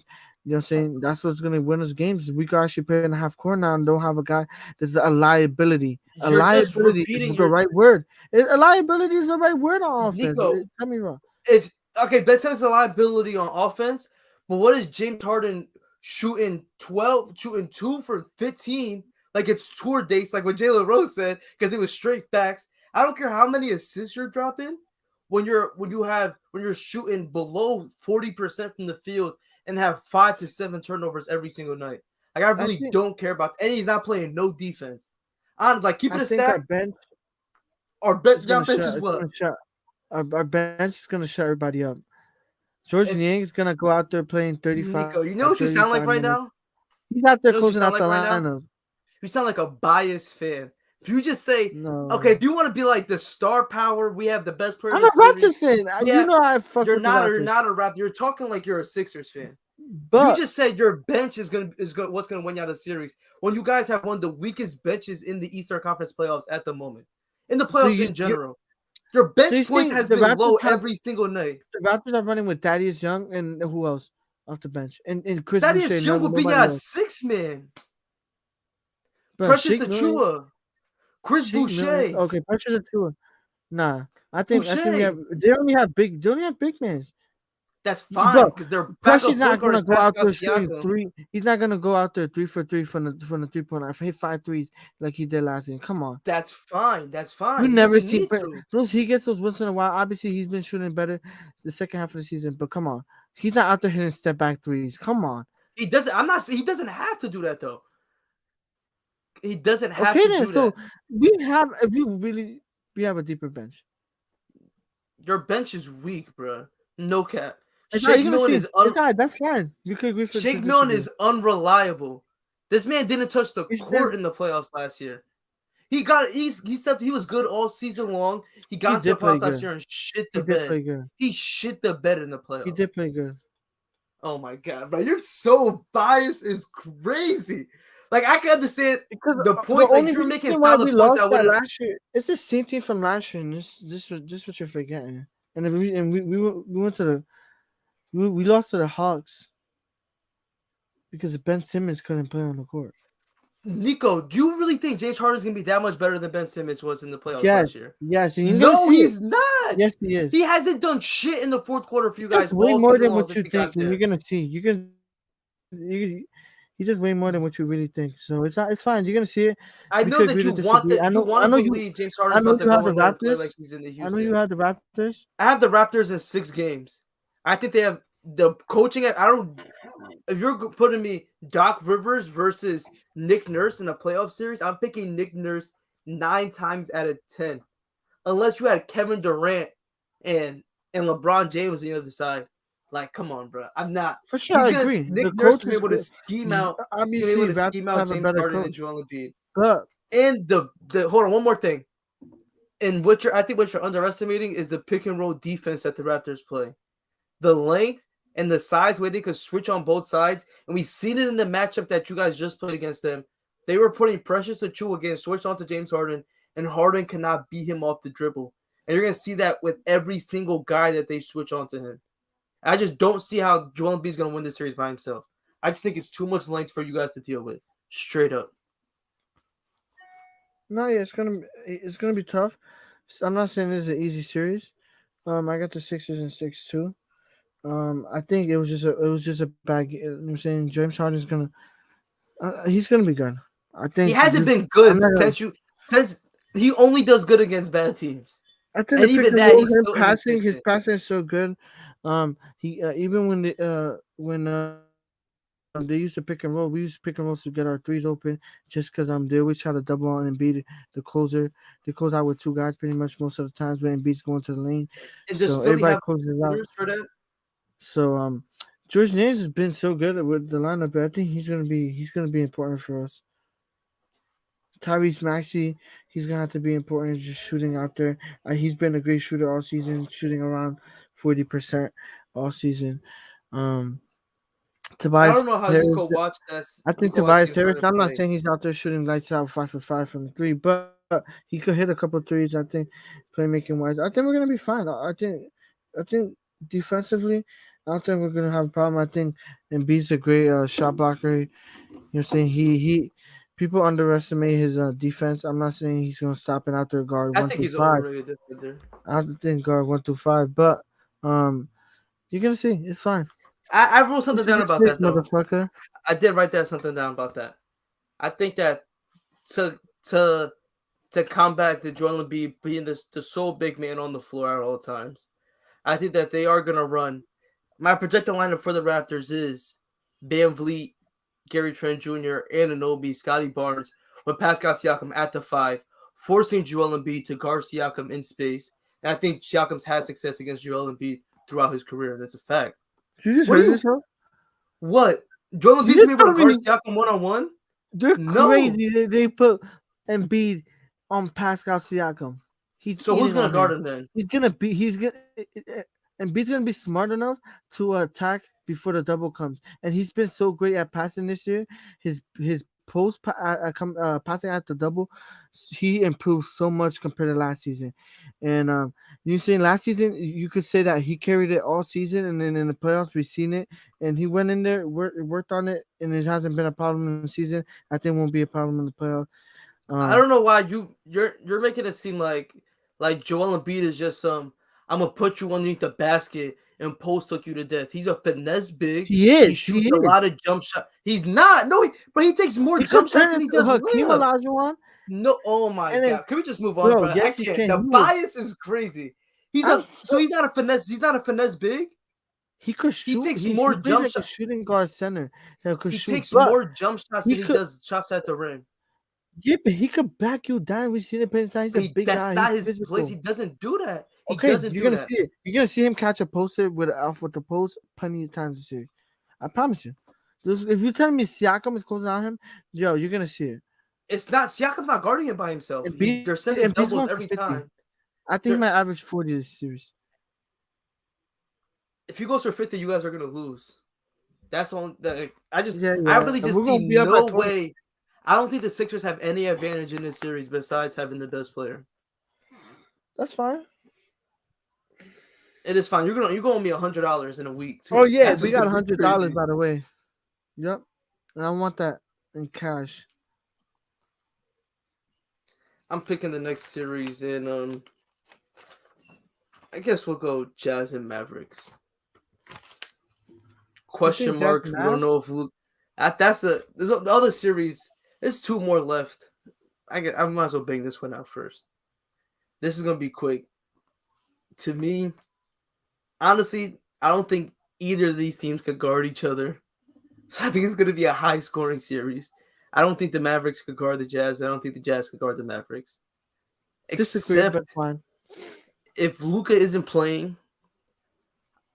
you know what I'm saying that's what's gonna win us games. We can actually play in a half court now and don't have a guy that's a liability. A You're just liability is repeating the your right word. A liability is the right word on offense. Nico. Tell me wrong. If okay, Ben Simmons is a liability on offense, but what is James Harden shooting 2 for 15 like it's tour dates, like what Jalen Rose said, because it was straight facts. I don't care how many assists you're dropping when you're shooting below 40% from the field and have 5 to 7 turnovers every single night. Like I I really think don't care about, and he's not playing no defense. I'm like keep I it a think our stack. bench Our is bench, gonna y'all bench shut. is It's what? gonna shut. Our bench is gonna shut everybody up. George And Niang is gonna go out there playing Nico, you know what you sound like 35 right minutes. now? He's out You there know what you closing sound out the like right now? lineup. You sound like a biased fan. If you just say, okay, No, if you want to be like the star power, we have the best player in I'm the a series. Raptors fan. You Yeah, know I fuck with the you're Raptors, not a rap. You're talking like you're a Sixers fan. You but just said your bench is what's gonna win you out of the series when you guys have one of the weakest benches in the Eastern Conference playoffs at the moment. In the so playoffs in you general. Your so you bench points think has been low every single night. the Raptors are running with Thaddeus Young and who else off the bench and Chris Boucher. Thaddeus Young No, will be nobody a else. 6 man. But Precious Sheik Milton, Achua, Chris Boucher, Okay, Precious Achiuwa. Nah, I think Boucher. they only have big men. That's fine But because their Precious backup point not guard gonna is go out Pascal there shooting Siakam. three. He's not gonna go out there 3 for 3 from the 3 point line. Hit 5 threes like he did last game. Come on, That's fine. That's you fine. He never doesn't seen need to. those. He gets those once in a while. Obviously, he's been shooting better the second half of the season. But come on, he's not out there hitting step back threes. Come on. He doesn't. I'm not. He doesn't have to do that though. He doesn't have Okay to then. do So that. we have a deeper bench. Your bench is weak, bro. No cap. It's not, Shake you're gonna Milton see. is It's all right. That's fine. You could agree to Shake Milton disagree. is unreliable. This man didn't touch the He court did. in the playoffs last year. He stepped. He was good all season long. He got He into the did play playoffs last good. year and shit He the did bed. play good. He shit the bed in the He playoffs. did play good. Oh my god, bro! You're so biased. It's crazy. Like I can understand Because the the points. Like only you're making reason why solid we points. I lost that wouldn't. last year, it's the same team from last year, and this what you're forgetting. And then we went to we lost to the Hawks because Ben Simmons couldn't play on the court. Nico, do you really think James Harden is gonna be that much better than Ben Simmons was in the playoffs Yes, last year? yes, and you're gonna No, see it. he's not. Yes, he is. He hasn't done shit in the fourth quarter for you That's guys way all more season than long what since you he got think, and you're there. gonna see. He does way more than what you really think. So it's not. It's fine. You're gonna see it. I We know could that agree you to want disagree. that you want I to know you. believe James I Harden's know about to you have go the in there and play like Raptors. he's in the I know you Houston. have the Raptors. I have the Raptors in 6 games. I think they have the coaching. I don't. If you're putting me Doc Rivers versus Nick Nurse in a playoff series, I'm picking Nick Nurse 9 times out of 10. Unless you had Kevin Durant and LeBron James on the other side. Like, come on, bro. I'm not. For sure, I agree. Nick The Nurse coach is gonna is be able to good. scheme out. He's gonna be Obviously, able to Raptors scheme out have a James better Harden and coach, Joel Embiid. but And the hold on, one more thing. And I think what you're underestimating is the pick and roll defense that the Raptors play. The length and the size where they could switch on both sides, and we've seen it in the matchup that you guys just played against them. They were putting Precious Achiuwa again, switched on to James Harden, and Harden cannot beat him off the dribble. And you're gonna see that with every single guy that they switch on to him. I just don't see how Joel Embiid's gonna win this series by himself. I just think it's too much length for you guys to deal with. Straight up. No, yeah, it's gonna be tough. I'm not saying this is an easy series. I got the Sixers in 6-2. I think it was just a bad. I'm saying James Harden's he's gonna be good. I He think hasn't been I'm good not gonna, since he only does good against bad teams. I think the And pick even and that, roll, he's him still passing, his inconsistent. passing is so good. He even when they used to pick and roll, we used pick and rolls to get our threes open. Just because they always try to double on and beat the closer. They close out with two guys pretty much most of the times when Embiid's going to the lane. And does So Philly everybody have closes it out. shooters for that? So George Nance has been so good with the lineup. But I think he's gonna be important for us. Tyrese Maxey, he's gonna have to be important just shooting out there. He's been a great shooter all season, shooting around 40% all season. Um, I Tobias don't know how you Harris, could watch that. I You think could watch Tobias against Harris. Harden I'm not play. saying he's out there shooting lights out 5 for 5 from the three, but he could hit a couple threes. I think playmaking wise, I think we're gonna be fine. I think defensively, I don't think we're gonna have a problem. I think Embiid's a great shot blocker. You know what I'm saying? He people underestimate his defense. I'm not saying he's gonna stop it out there guard I one think through he's an five. overrated defender. I have to think guard 1 through 5, but um, you're gonna see it's fine. I wrote something This is down the about six, that though. motherfucker. I did write that something down about that. I think that to to to combat the Joel Embiid being the sole big man on the floor at all times, I think that they are gonna run. My projected lineup for the Raptors is Van Vliet, Gary Trent Jr., Anunoby, Scotty Barnes, with Pascal Siakam at the 5, forcing Joel Embiid to guard Siakam in space. And I think Siakam's had success against Joel Embiid throughout his career. That's a fact. You just What do heard you yourself. what? Joel You Embiid's just gonna be able to told guard me Siakam one on one? they're No. crazy. They put Embiid on Pascal Siakam. He's So who's eating gonna on guard him. him then? He's gonna be. He's gonna. Embiid's gonna be smart enough to attack before the double comes, and he's been so great at passing this year. His passing at the double, he improved so much compared to last season. And you saying last season, you could say that he carried it all season, and then in the playoffs we seen it, and he went in there, worked on it, and it hasn't been a problem in the season. I think it won't be a problem in the playoffs. I don't know why you're making it seem like Joel Embiid is just I'm gonna put you underneath the basket and post hook you to death. He's a finesse big. He He is. He shoots a is. lot of jump shots. He's not. No, but he takes more He could jump shots turn than he into does Hakeem layups. Olajuwon, No, oh my and then, god. Can we just move on, bro, bro? I yes, he can't. can. The He was. bias is crazy. So Bro, he's not a finesse. He's not a finesse big. he could He shoot. takes He more plays jump like a shots. shooting guard center. He could He shoot, takes but more jump shots he than he could. does shots at the rim. Yeah, but he could back you down. We seen it plenty times. He's But a big that's guy. not He's his place. He physical. doesn't do that. He Okay, doesn't you're do gonna that. see it. You're gonna see him catch a poster with the post plenty of times this year. I promise you. If you're telling me Siakam is closing on him, yo, you're gonna see it. It's not Siakam's not guarding him by himself. And B They're and sending B's doubles going for every 50. time. I think he They're, might average 40 this series. if he goes for 50, you guys are gonna lose. That's all. Yeah, I yeah. really And we're just see gonna be up no at 20. way. I don't think the Sixers have any advantage in this series besides having the best player. That's fine. It is fine. You're gonna owe me $100 in a week too. Oh yeah, That's we just got gonna be $100 crazy. by the way. Yep, and I want that in cash. I'm picking the next series, and I guess we'll go Jazz and Mavericks. You Question think Jazz mark. We don't Mavs? know if Luke. That's the other series. There's two more left. I might as well bang this one out first. This is gonna be quick. To me, honestly, I don't think either of these teams could guard each other. So I think it's gonna be a high scoring series. I don't think the Mavericks could guard the Jazz. I don't think the Jazz could guard the Mavericks. Disagree, Except but fine. if Luka isn't playing,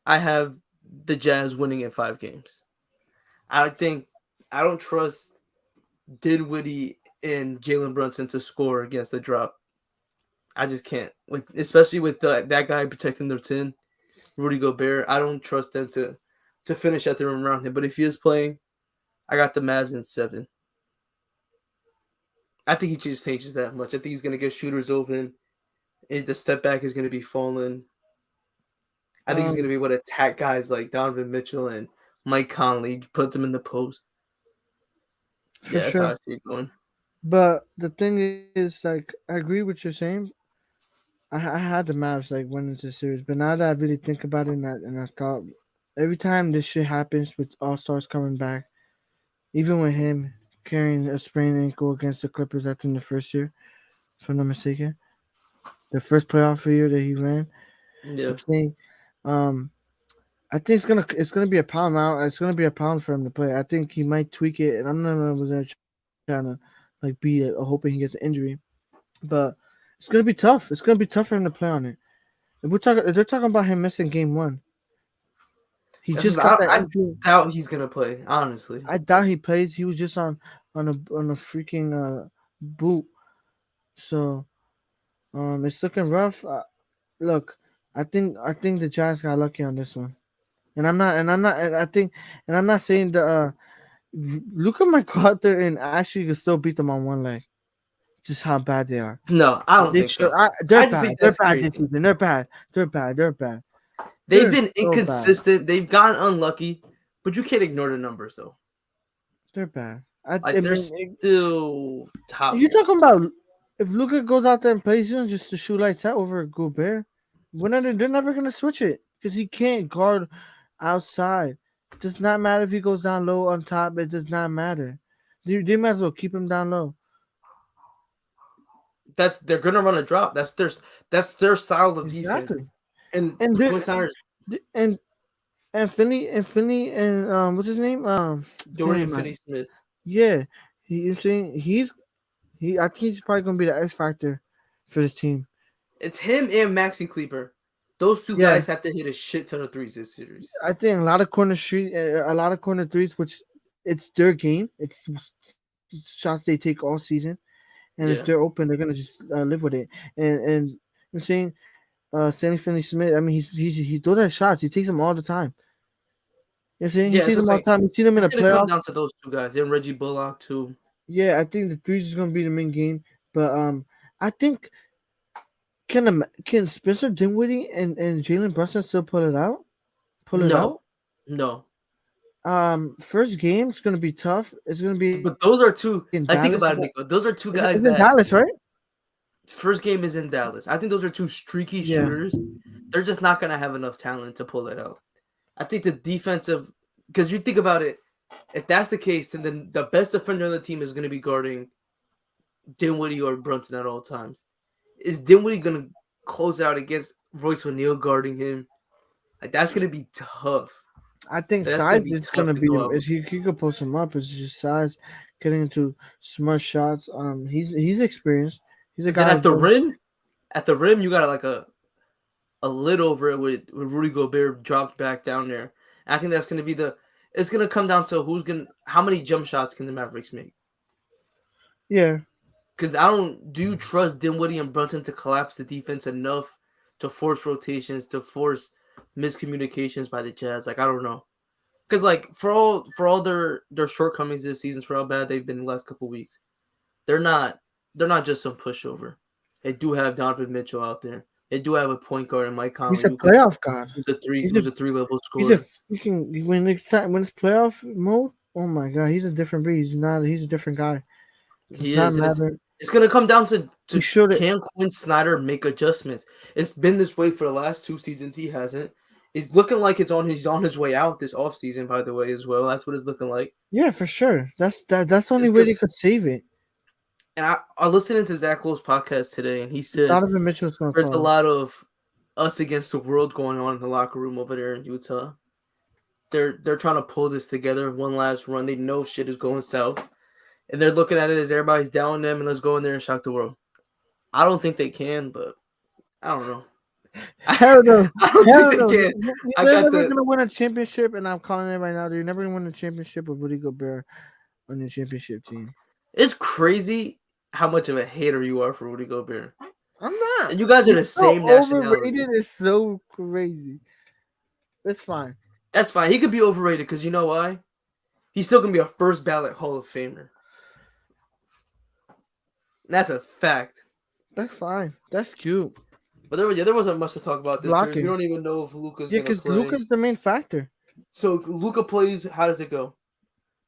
I have the Jazz winning in 5 games. I don't trust Dinwiddie and Jalen Brunson to score against the drop. I just can't. Especially with that guy protecting their 10, Rudy Gobert. I don't trust them to finish at the rim around him. But if he is playing, I got the Mavs in 7. I think he just changes that much. I think he's gonna get shooters open. And the step back is gonna be falling. I think he's gonna Um, be able to attack guys like Donovan Mitchell and Mike Conley, put them in the post. for Yeah, that's how sure. I see it going. But the thing is, like, I agree with you saying. I had the Mavs like winning the series, but now that I really think about it, and I thought every time this shit happens with All Stars coming back, even with him carrying a sprained ankle against the Clippers, I think the first year, if I'm not mistaken, the first playoff year that he ran, Yeah. I'm saying, um, I think it's gonna be a pound out. It's gonna be a pound for him to play. I think he might tweak it, and I'm not trying to like be hoping he gets an injury, but it's gonna be tough. It's gonna be tough for him to play on it. If they're talking about him missing game one. He That's just just got that I injury. doubt he's gonna play, honestly. I doubt he plays. He was just on a freaking boot. So it's looking rough. Look, I think the Giants got lucky on this one. And I think and I'm not saying the Luka might go out there and actually can still beat them on one leg. Just how bad they are. No, I don't They think should. so. They're I just bad. think They're that's bad this crazy. season. They're bad. They're bad. They're bad. They've They're been so bad. inconsistent. They've gotten unlucky, but you can't ignore the numbers though. They're bad. I Like they're mean, still top. you talking about if Luca goes out there and plays him just to shoot lights out over Gobert? They're never gonna switch it because he can't guard outside. It does not matter if he goes down low on top. It does not matter. They might as well keep him down low. They're gonna run a drop. That's their style of defense. Exactly. And And the Quinn Snyder's and Finney and what's his name? Dorian Damn, Finney-Smith. yeah. You saying I think he's probably gonna be the X factor for this team. It's him and Maxi Kleber. Those two Yeah. guys have to hit a shit ton of threes this series. I think a lot of corner threes, which it's their game. It's shots they take all season, and if Yeah. they're open, they're gonna just live with it. And I'm saying, Stanley Finney Smith. I mean, he those are shots. He takes them all the time. You know what I'm saying he Yeah, takes so them it's all the like time. You see them in it's the gonna come playoff. down to those two guys and Reggie Bullock too. Yeah, I think the threes is gonna be the main game. But I think can Spencer Dinwiddie and Jalen Brunson still pull it out? Pull it out. No. First game it's gonna be tough. It's gonna be in But those are Dallas. two. Like think about it, Nico. Those are two It's guys in that Dallas, right? first game is in Dallas. I think those are two streaky Yeah. shooters. They're just not gonna have enough talent to pull it out. I think the defensive, because you think about it, if that's the case, then the best defender on the team is gonna be guarding Dinwiddie or Brunson at all times. Is Dinwiddie gonna close out against Royce O'Neal guarding him? Like that's gonna be tough. I think That's gonna size be is tough gonna to be go out. is he could post him up. It's just size, getting into smart shots. He's experienced. He's a Then guy. at the rim, you got like a lid over it with Rudy Gobert dropped back down there. And I think that's gonna be it's gonna come down to how many jump shots can the Mavericks make? Yeah, Because do you trust Dinwiddie and Brunson to collapse the defense enough to force rotations, to force miscommunications by the Jazz? Like I don't know. Because like for all their shortcomings this season, for how bad they've been the last couple weeks, they're not just some pushover. They do have Donovan Mitchell out there. They do have a point guard in Mike he's Conley a playoff god. who's He's a 3-level he's a scorer. freaking when it's playoff mode. Oh my god, he's a different breed. He's a different guy. Does He not is. And matter. it's gonna come down to He showed it. can Quinn Snyder make adjustments? It's been this way for the last 2 seasons. He hasn't. It's looking like it's on his way out this offseason, by the way, as well. That's what it's looking like. Yeah, for sure. That's the only It's way good. they could save it. And I listened to Zach Lowe's podcast today, and he said Donovan Mitchell's gonna there's a call. lot of us against the world going on in the locker room over there in Utah. They're trying to pull this together, one last run. They know shit is going south, and they're looking at it as everybody's down them, and let's go in there and shock the world. I don't think they can, but I don't know. Hell no. I don't Hell think no. they can. I They're got never the gonna win a championship, and I'm calling it right now. They're never gonna win a championship with Rudy Gobert on your championship team. It's crazy how much of a hater you are for Rudy Gobert. I'm not. And you guys are the He's so same nationality. overrated. It's so crazy. It's fine. That's fine. He could be overrated because you know why? He's still gonna be a first ballot Hall of Famer. That's a fact. That's fine. That's cute. But there wasn't much to talk about this series. We Blocking. don't even know if Luca's Yeah, gonna because play. Luca's the main factor. So Luca plays. How does it go?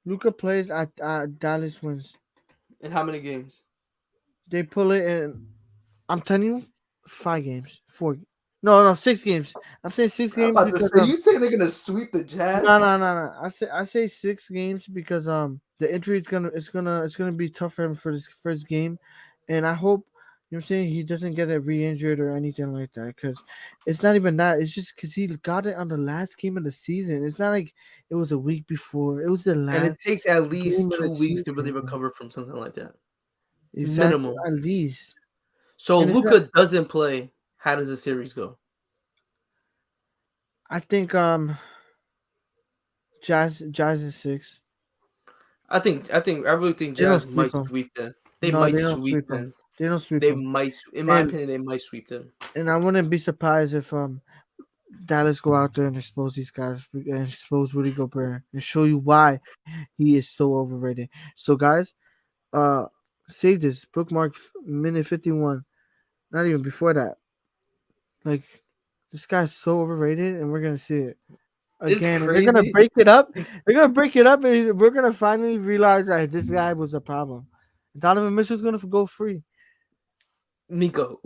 Luca plays at Dallas wins. In how many games? They pull it in. I'm telling you, 5 games, four. No, 6 games. I'm saying six I'm games about to because say you saying they're gonna sweep the Jazz? no. I say 6 games because the injury is gonna be tough for him for this first game, and I hope you know what I'm saying he doesn't get it re-injured or anything like that because it's not even that. It's just because he got it on the last game of the season. It's not like it was a week before. It was the And last it takes at game least of the 2 weeks to really season, bro. recover from something like that. Exactly, Minimum. at least. So And it's not. Luca doesn't play. How does the series go? I think Jazz is 6. I really think They don't Jazz sweep might them. sweep them. They No, might they don't sweep sweep them. them. They don't sweep They them. might, in my And opinion, they might sweep them. I wouldn't be surprised if Dallas go out there and expose these guys and expose Rudy Gobert and show you why he is so overrated. So guys, uh, save this bookmark minute 51. Not even before that. Like this guy's so overrated, and we're gonna see it It's again. And they're gonna crazy. break it up. They're gonna break it up, and we're gonna finally realize that this guy was a problem. Donovan Mitchell's gonna go free. Nico,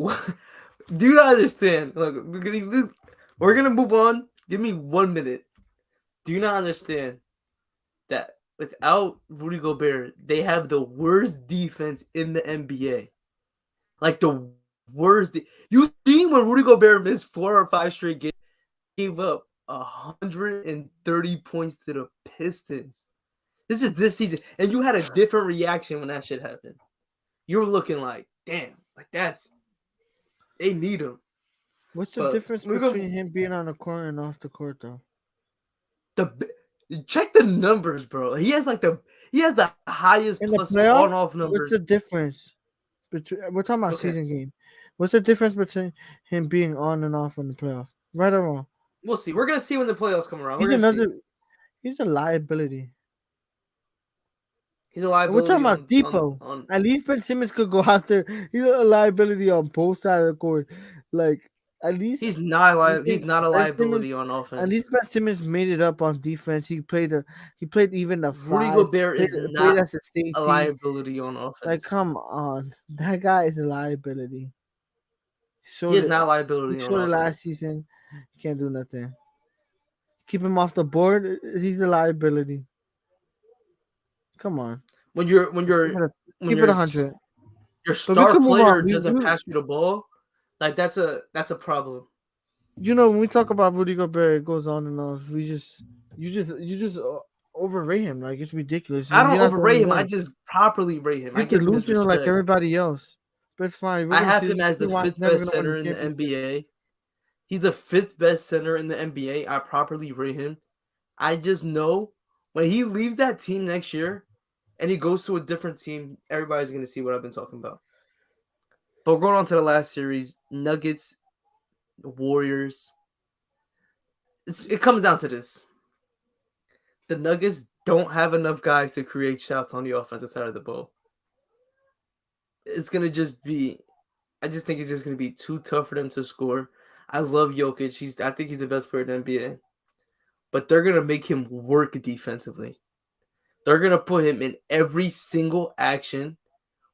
do you not understand? Look, we're gonna move on. Give me 1 minute. Do you not understand that without Rudy Gobert, they have the worst defense in the NBA? Like the worst. You seen when Rudy Gobert missed 4 or 5 straight games, gave up 130 points to the Pistons. This is this season, and you had a different reaction when that shit happened. You were looking like, damn, like they need him. What's the But difference we're gonna between him being on the court and off the court, though? the check the numbers, bro. He has the highest In the plus on playoffs, off what's numbers. the difference between? We're talking about Okay, season game. What's the difference between him being on and off in the playoffs? Right or wrong? we'll see. We're gonna see when the playoffs come around. We're He's gonna see. another. He's a liability. He's a And we're talking liability about Depot. on. At least Ben Simmons could go out there. He's a liability on both sides of the court. Like at least you He's think not a Ben Simmons. liability on At offense. least Ben Simmons made it up on defense. He played even the Rudy five. Gobert is Played not as a a safety. liability on Like, offense. come on, that guy is a liability. He Showed is it. not a He liability on showed it last offense. season. He can't do nothing. Keep him off the board. He's a liability. Come on, When you're keep it a, when keep it your 100. your But we star can move on. player doesn't pass you the ball, like that's a problem. When we talk about Rudy Gobert, it goes on and on. You just overrate him. Like it's ridiculous. I And you're don't not the overrate only him. I one. just properly rate him. I You're give him his delusional like respect. everybody else. But it's fine. We're I gonna have see him this as the reason why he's fifth never best gonna win center a in the championship. NBA. He's the fifth best center in the NBA. I properly rate him. I just know when he leaves that team next year and he goes to a different team, everybody's gonna see what I've been talking about. But we're going on to the last series, Nuggets, Warriors. It comes down to this. The Nuggets don't have enough guys to create shots on the offensive side of the ball. It's gonna just be I just think it's just gonna be too tough for them to score. I love Jokic. I think he's the best player in the NBA. But they're gonna make him work defensively. They're gonna put him in every single action,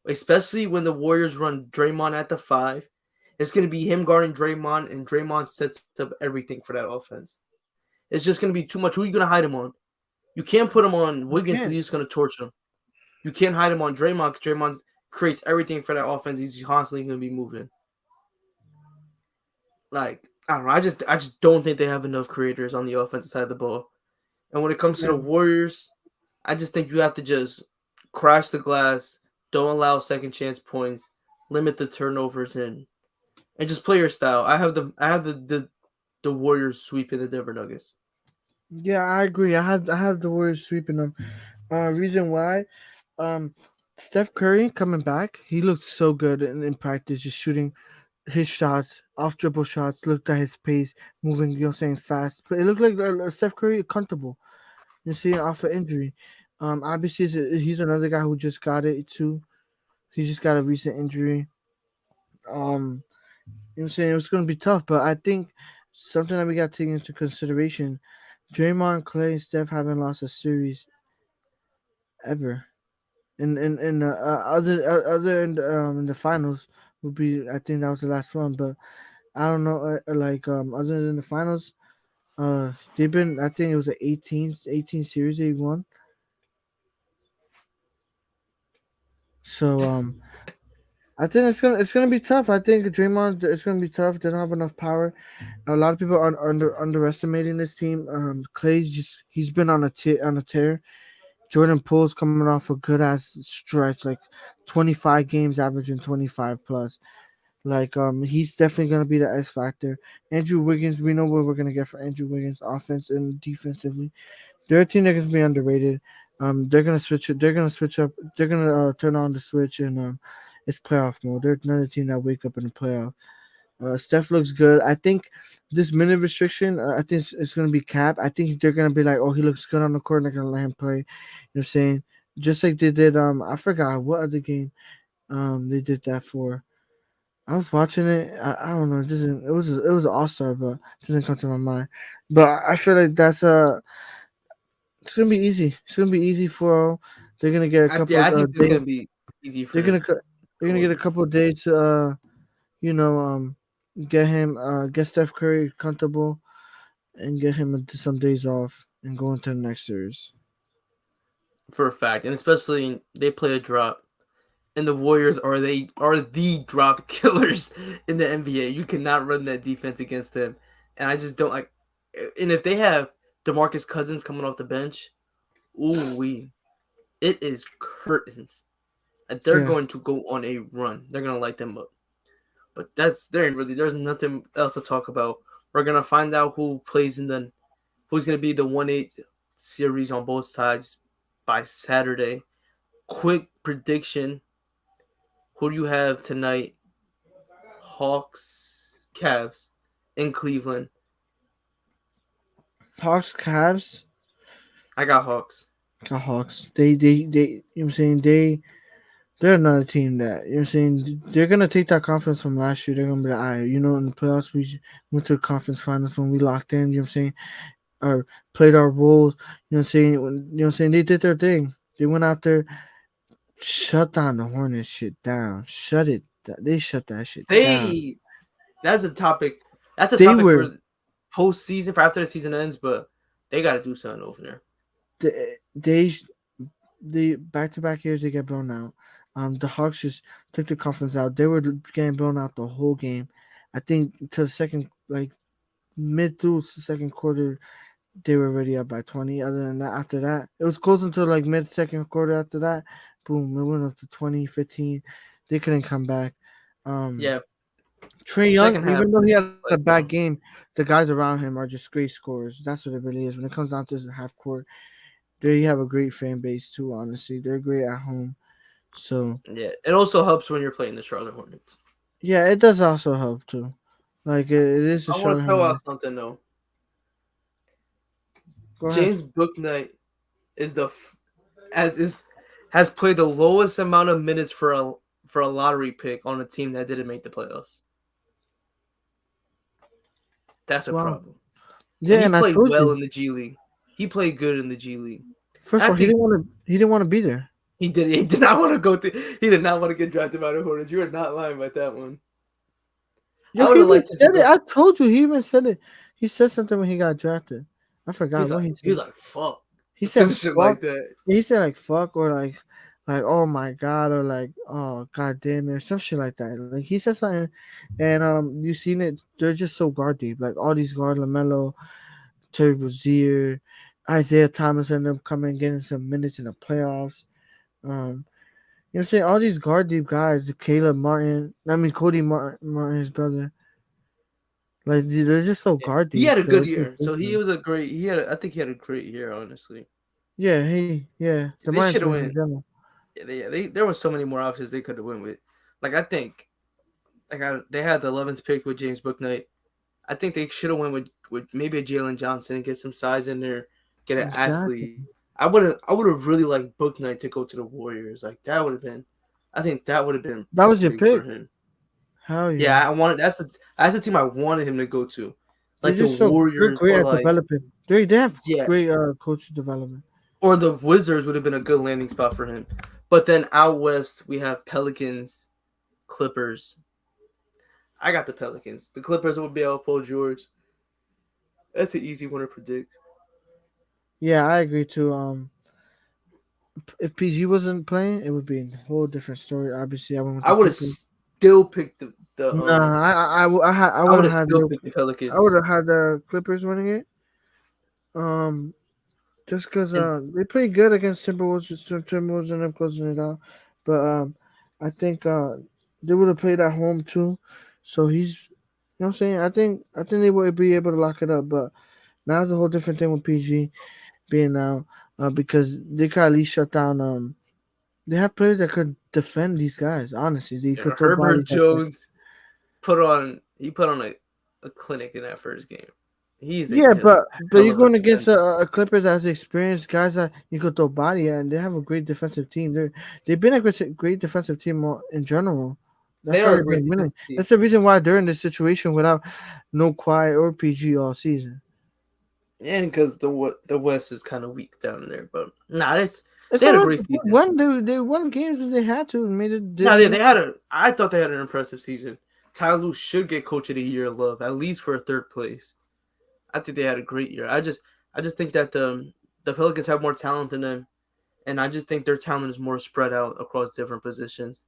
especially when the Warriors run Draymond at the 5. It's gonna be him guarding Draymond, and Draymond sets up everything for that offense. It's just gonna be too much. Who are you gonna hide him on? You can't put him on You Wiggins because can't. he's just gonna torch him. You can't hide him on Draymond because Draymond creates everything for that offense. He's constantly gonna be moving. Like I don't know. I just don't think they have enough creators on the offensive side of the ball. And when it comes to Yeah. the Warriors, I just think you have to just crash the glass, don't allow second chance points, limit the turnovers, and just play your style. I have the Warriors sweeping the Denver Nuggets. Yeah, I agree. I have the Warriors sweeping them. Reason why, um, Steph Curry coming back, he looked so good in practice, just shooting his shots, off dribble shots. Looked at his pace, moving, saying fast. But it looked like Steph Curry comfortable. You see, off of injury. Obviously, he's another guy who just got it too. He just got a recent injury. Um, you know what I'm saying? It was going to be tough, but I think something that we got to take into consideration: Draymond, Clay, and Steph haven't lost a series ever. In in the finals would be, I think that was the last one, but I don't know, other than the finals, they've been, I think it was an 18 series they won. So I think it's gonna be tough. I think Draymond, it's gonna be tough. They don't have enough power. A lot of people are underestimating this team. Clay's just, he's been on a tear. Jordan Poole's coming off a good ass stretch, like 25 games, averaging 25 plus. Like he's definitely gonna be the X factor. Andrew Wiggins, we know what we're gonna get for Andrew Wiggins, offense and defensively. They're a team that's gonna be underrated. They're gonna switch it. They're gonna switch up. They're gonna turn on the switch, and it's playoff mode. They're another team that wake up in the playoff. Steph looks good. I think this minute restriction, I think it's gonna be capped. I think they're gonna be like, oh, he looks good on the court, and they're gonna let him play. You know what I'm saying? Just like they did. I forgot what other game they did that for. I was watching it. I don't know. It was an All Star, but it doesn't come to my mind. But I feel like that's it's gonna be easy. It's gonna be easy for. They're gonna get a couple Yeah, of I think this is days. gonna be easy They're for gonna co- they're the gonna get a Warriors. couple of days to you know get Steph Curry comfortable and get him into some days off and go into the next series. For a fact, and especially they play a drop, and the Warriors are the drop killers in the NBA. You cannot run that defense against them, and I just don't like. And if they have DeMarcus Cousins coming off the bench, ooh wee, it is curtains. And they're Yeah, going to go on a run. They're gonna light them up. But that's there ain't really there's nothing else to talk about. We're gonna find out who's gonna be the 1-8 series on both sides by Saturday. Quick prediction: who do you have tonight? Hawks, Cavs, in Cleveland. Hawks, Cavs, I got Hawks. got Hawks. They. You know what I'm saying? They're another team that, you know what I'm saying, they're gonna take that confidence from last year. They're gonna be like, all right, in the playoffs we went to the conference finals when we locked in. You know what I'm saying? Or played our roles. You know what I'm saying? They did their thing. They went out there, shut down the Hornets shit down. They shut that shit down. They that's a topic. That's a They topic were for postseason for after the season ends, but they got to do something over there. they the back to back years they get blown out. The Hawks just took the conference out. They were getting blown out the whole game. I think to the second, like mid through second quarter, they were already up by 20. Other than that, after that, it was close until like mid second quarter. After that, boom, it went up to 20, 15. They couldn't come back. Um, Yeah, Trey Young, second half even though he was had a like bad game, the guys around him are just great scorers. That's what it really is. When it comes down to the half court, they have a great fan base too. Honestly, they're great at home. So yeah. It also helps when you're playing the Charlotte Hornets. yeah, it does also help too. Like it is a I want Charlotte to throw out Hornet. something though. Go ahead. James Booknight is the as is has played the lowest amount of minutes for a lottery pick on a team that didn't make the playoffs. That's a Wow. problem. And Yeah, he and I played told well you. in the G League. He played good in the G League. First I of all, he think didn't want to. He didn't want to be there. he did not want to go to he did not want to get drafted by the Hornets. You are not lying about that one. I Yo, would he have even liked him to said it. go. I told you. He even said it. He said something when he got drafted. I forgot what he He was said. like fuck. He Some said shit fuck. like that. He said like fuck or like oh my god or like oh god damn it or some shit like that. Like he said something, and you seen it. They're just so guard deep. Like all these guard Lamelo, Terry Rozier, Isaiah Thomas, and them coming getting some minutes in the playoffs. You know what I'm saying? All these guard deep guys, Caleb Martin, I mean Cody Martin, his brother. Like they're just so Yeah. guard He deep. had a They're good just year. So he was a great I think he had a great year, honestly. yeah. The They Martins should have in went. general. There were so many more options they could have went with. Like I think they had the 11th pick with James Booknight. I think they should have went with maybe a Jalen Johnson and get some size in there, get an Exactly. athlete. I would have really liked Booknight to go to the Warriors. Like that would have been I think that would have been That was your perfect for pick. him. Hell yeah. Yeah, I wanted that's the team I wanted him to go to, They're like the just so they're Warriors great or at like developing. They have yeah, great coach development. or the Wizards would have been a good landing spot for him. But then out west we have Pelicans, Clippers. I got the Pelicans. The Clippers would be out Paul George. That's an easy one to predict. Yeah, I agree too. If PG wasn't playing, it would be a whole different story. Obviously, I went with I the would have Clippers. still picked the Nah, I I would would have have had still picked the I would Pelicans. have had the Clippers winning it. Um, just because And they played good against Timberwolves. Timberwolves ended up closing it out, but I think they would have played at home too. So he's, you know, what I'm saying. I think they would be able to lock it up. But now it's a whole different thing with PG being out because they can at least shut down. They have players that could defend these guys. Honestly, they could throw Herbert bodies at them. Jones put on a clinic in that first game. Yeah, He has a but hell you're of a going against defender. a Clippers as experienced guys that you could throw body at, and they have a great defensive team. They've been a great defensive team in general. They That's why are a they've great been winning. defensive team. That's the reason why they're in this situation without no Quiet or PG all season. And because the West is kind of weak down there, but nah, It's they had a alright. great season. They won games that they had to and made it. No, they had a. I thought they had an impressive season. Ty Lue should get Coach of the Year love at least for a third place. I think they had a great year. I just think that the Pelicans have more talent than them, and I just think their talent is more spread out across different positions.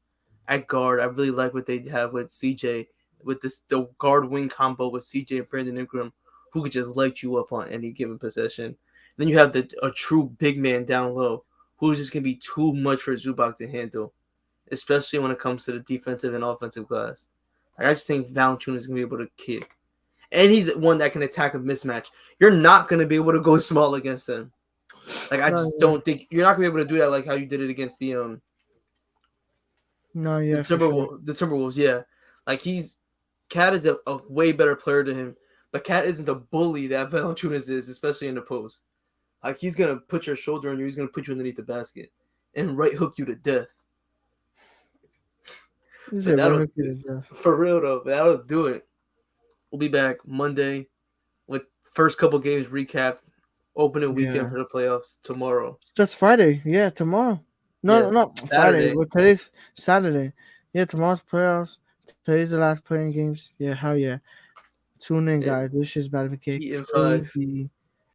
At guard, I really like what they have with CJ, with the guard wing combo with CJ and Brandon Ingram, who could just light you up on any given possession. Then you have a true big man down low, who's just gonna be too much for Zubac to handle, especially when it comes to the defensive and offensive glass. Like, I just think Valanciunas is gonna be able to kick, and he's one that can attack a mismatch. You're not gonna be able to go small against him. Like, I No, just yeah, don't think you're not gonna be able to do that like how you did it against no, yeah, for sure. The Timberwolves. Yeah, like Cat is a way better player than him, but Cat isn't the bully that Valanciunas is, especially in the post. Like, he's gonna put your shoulder on you, he's gonna put you underneath the basket and right hook you to death. Is But it that'll right here, Jeff? for real though. That'll do it. We'll be back Monday with first couple games recapped. Opening weekend Yeah. for the playoffs tomorrow. Starts Friday. Yeah, tomorrow. No, Yes, no, Friday. Saturday. Well, today's Saturday. Yeah, tomorrow's playoffs. Today's the last playing games. Yeah, hell yeah. Tune in, And guys. This shit's about to be kicked Heat in 5. crazy.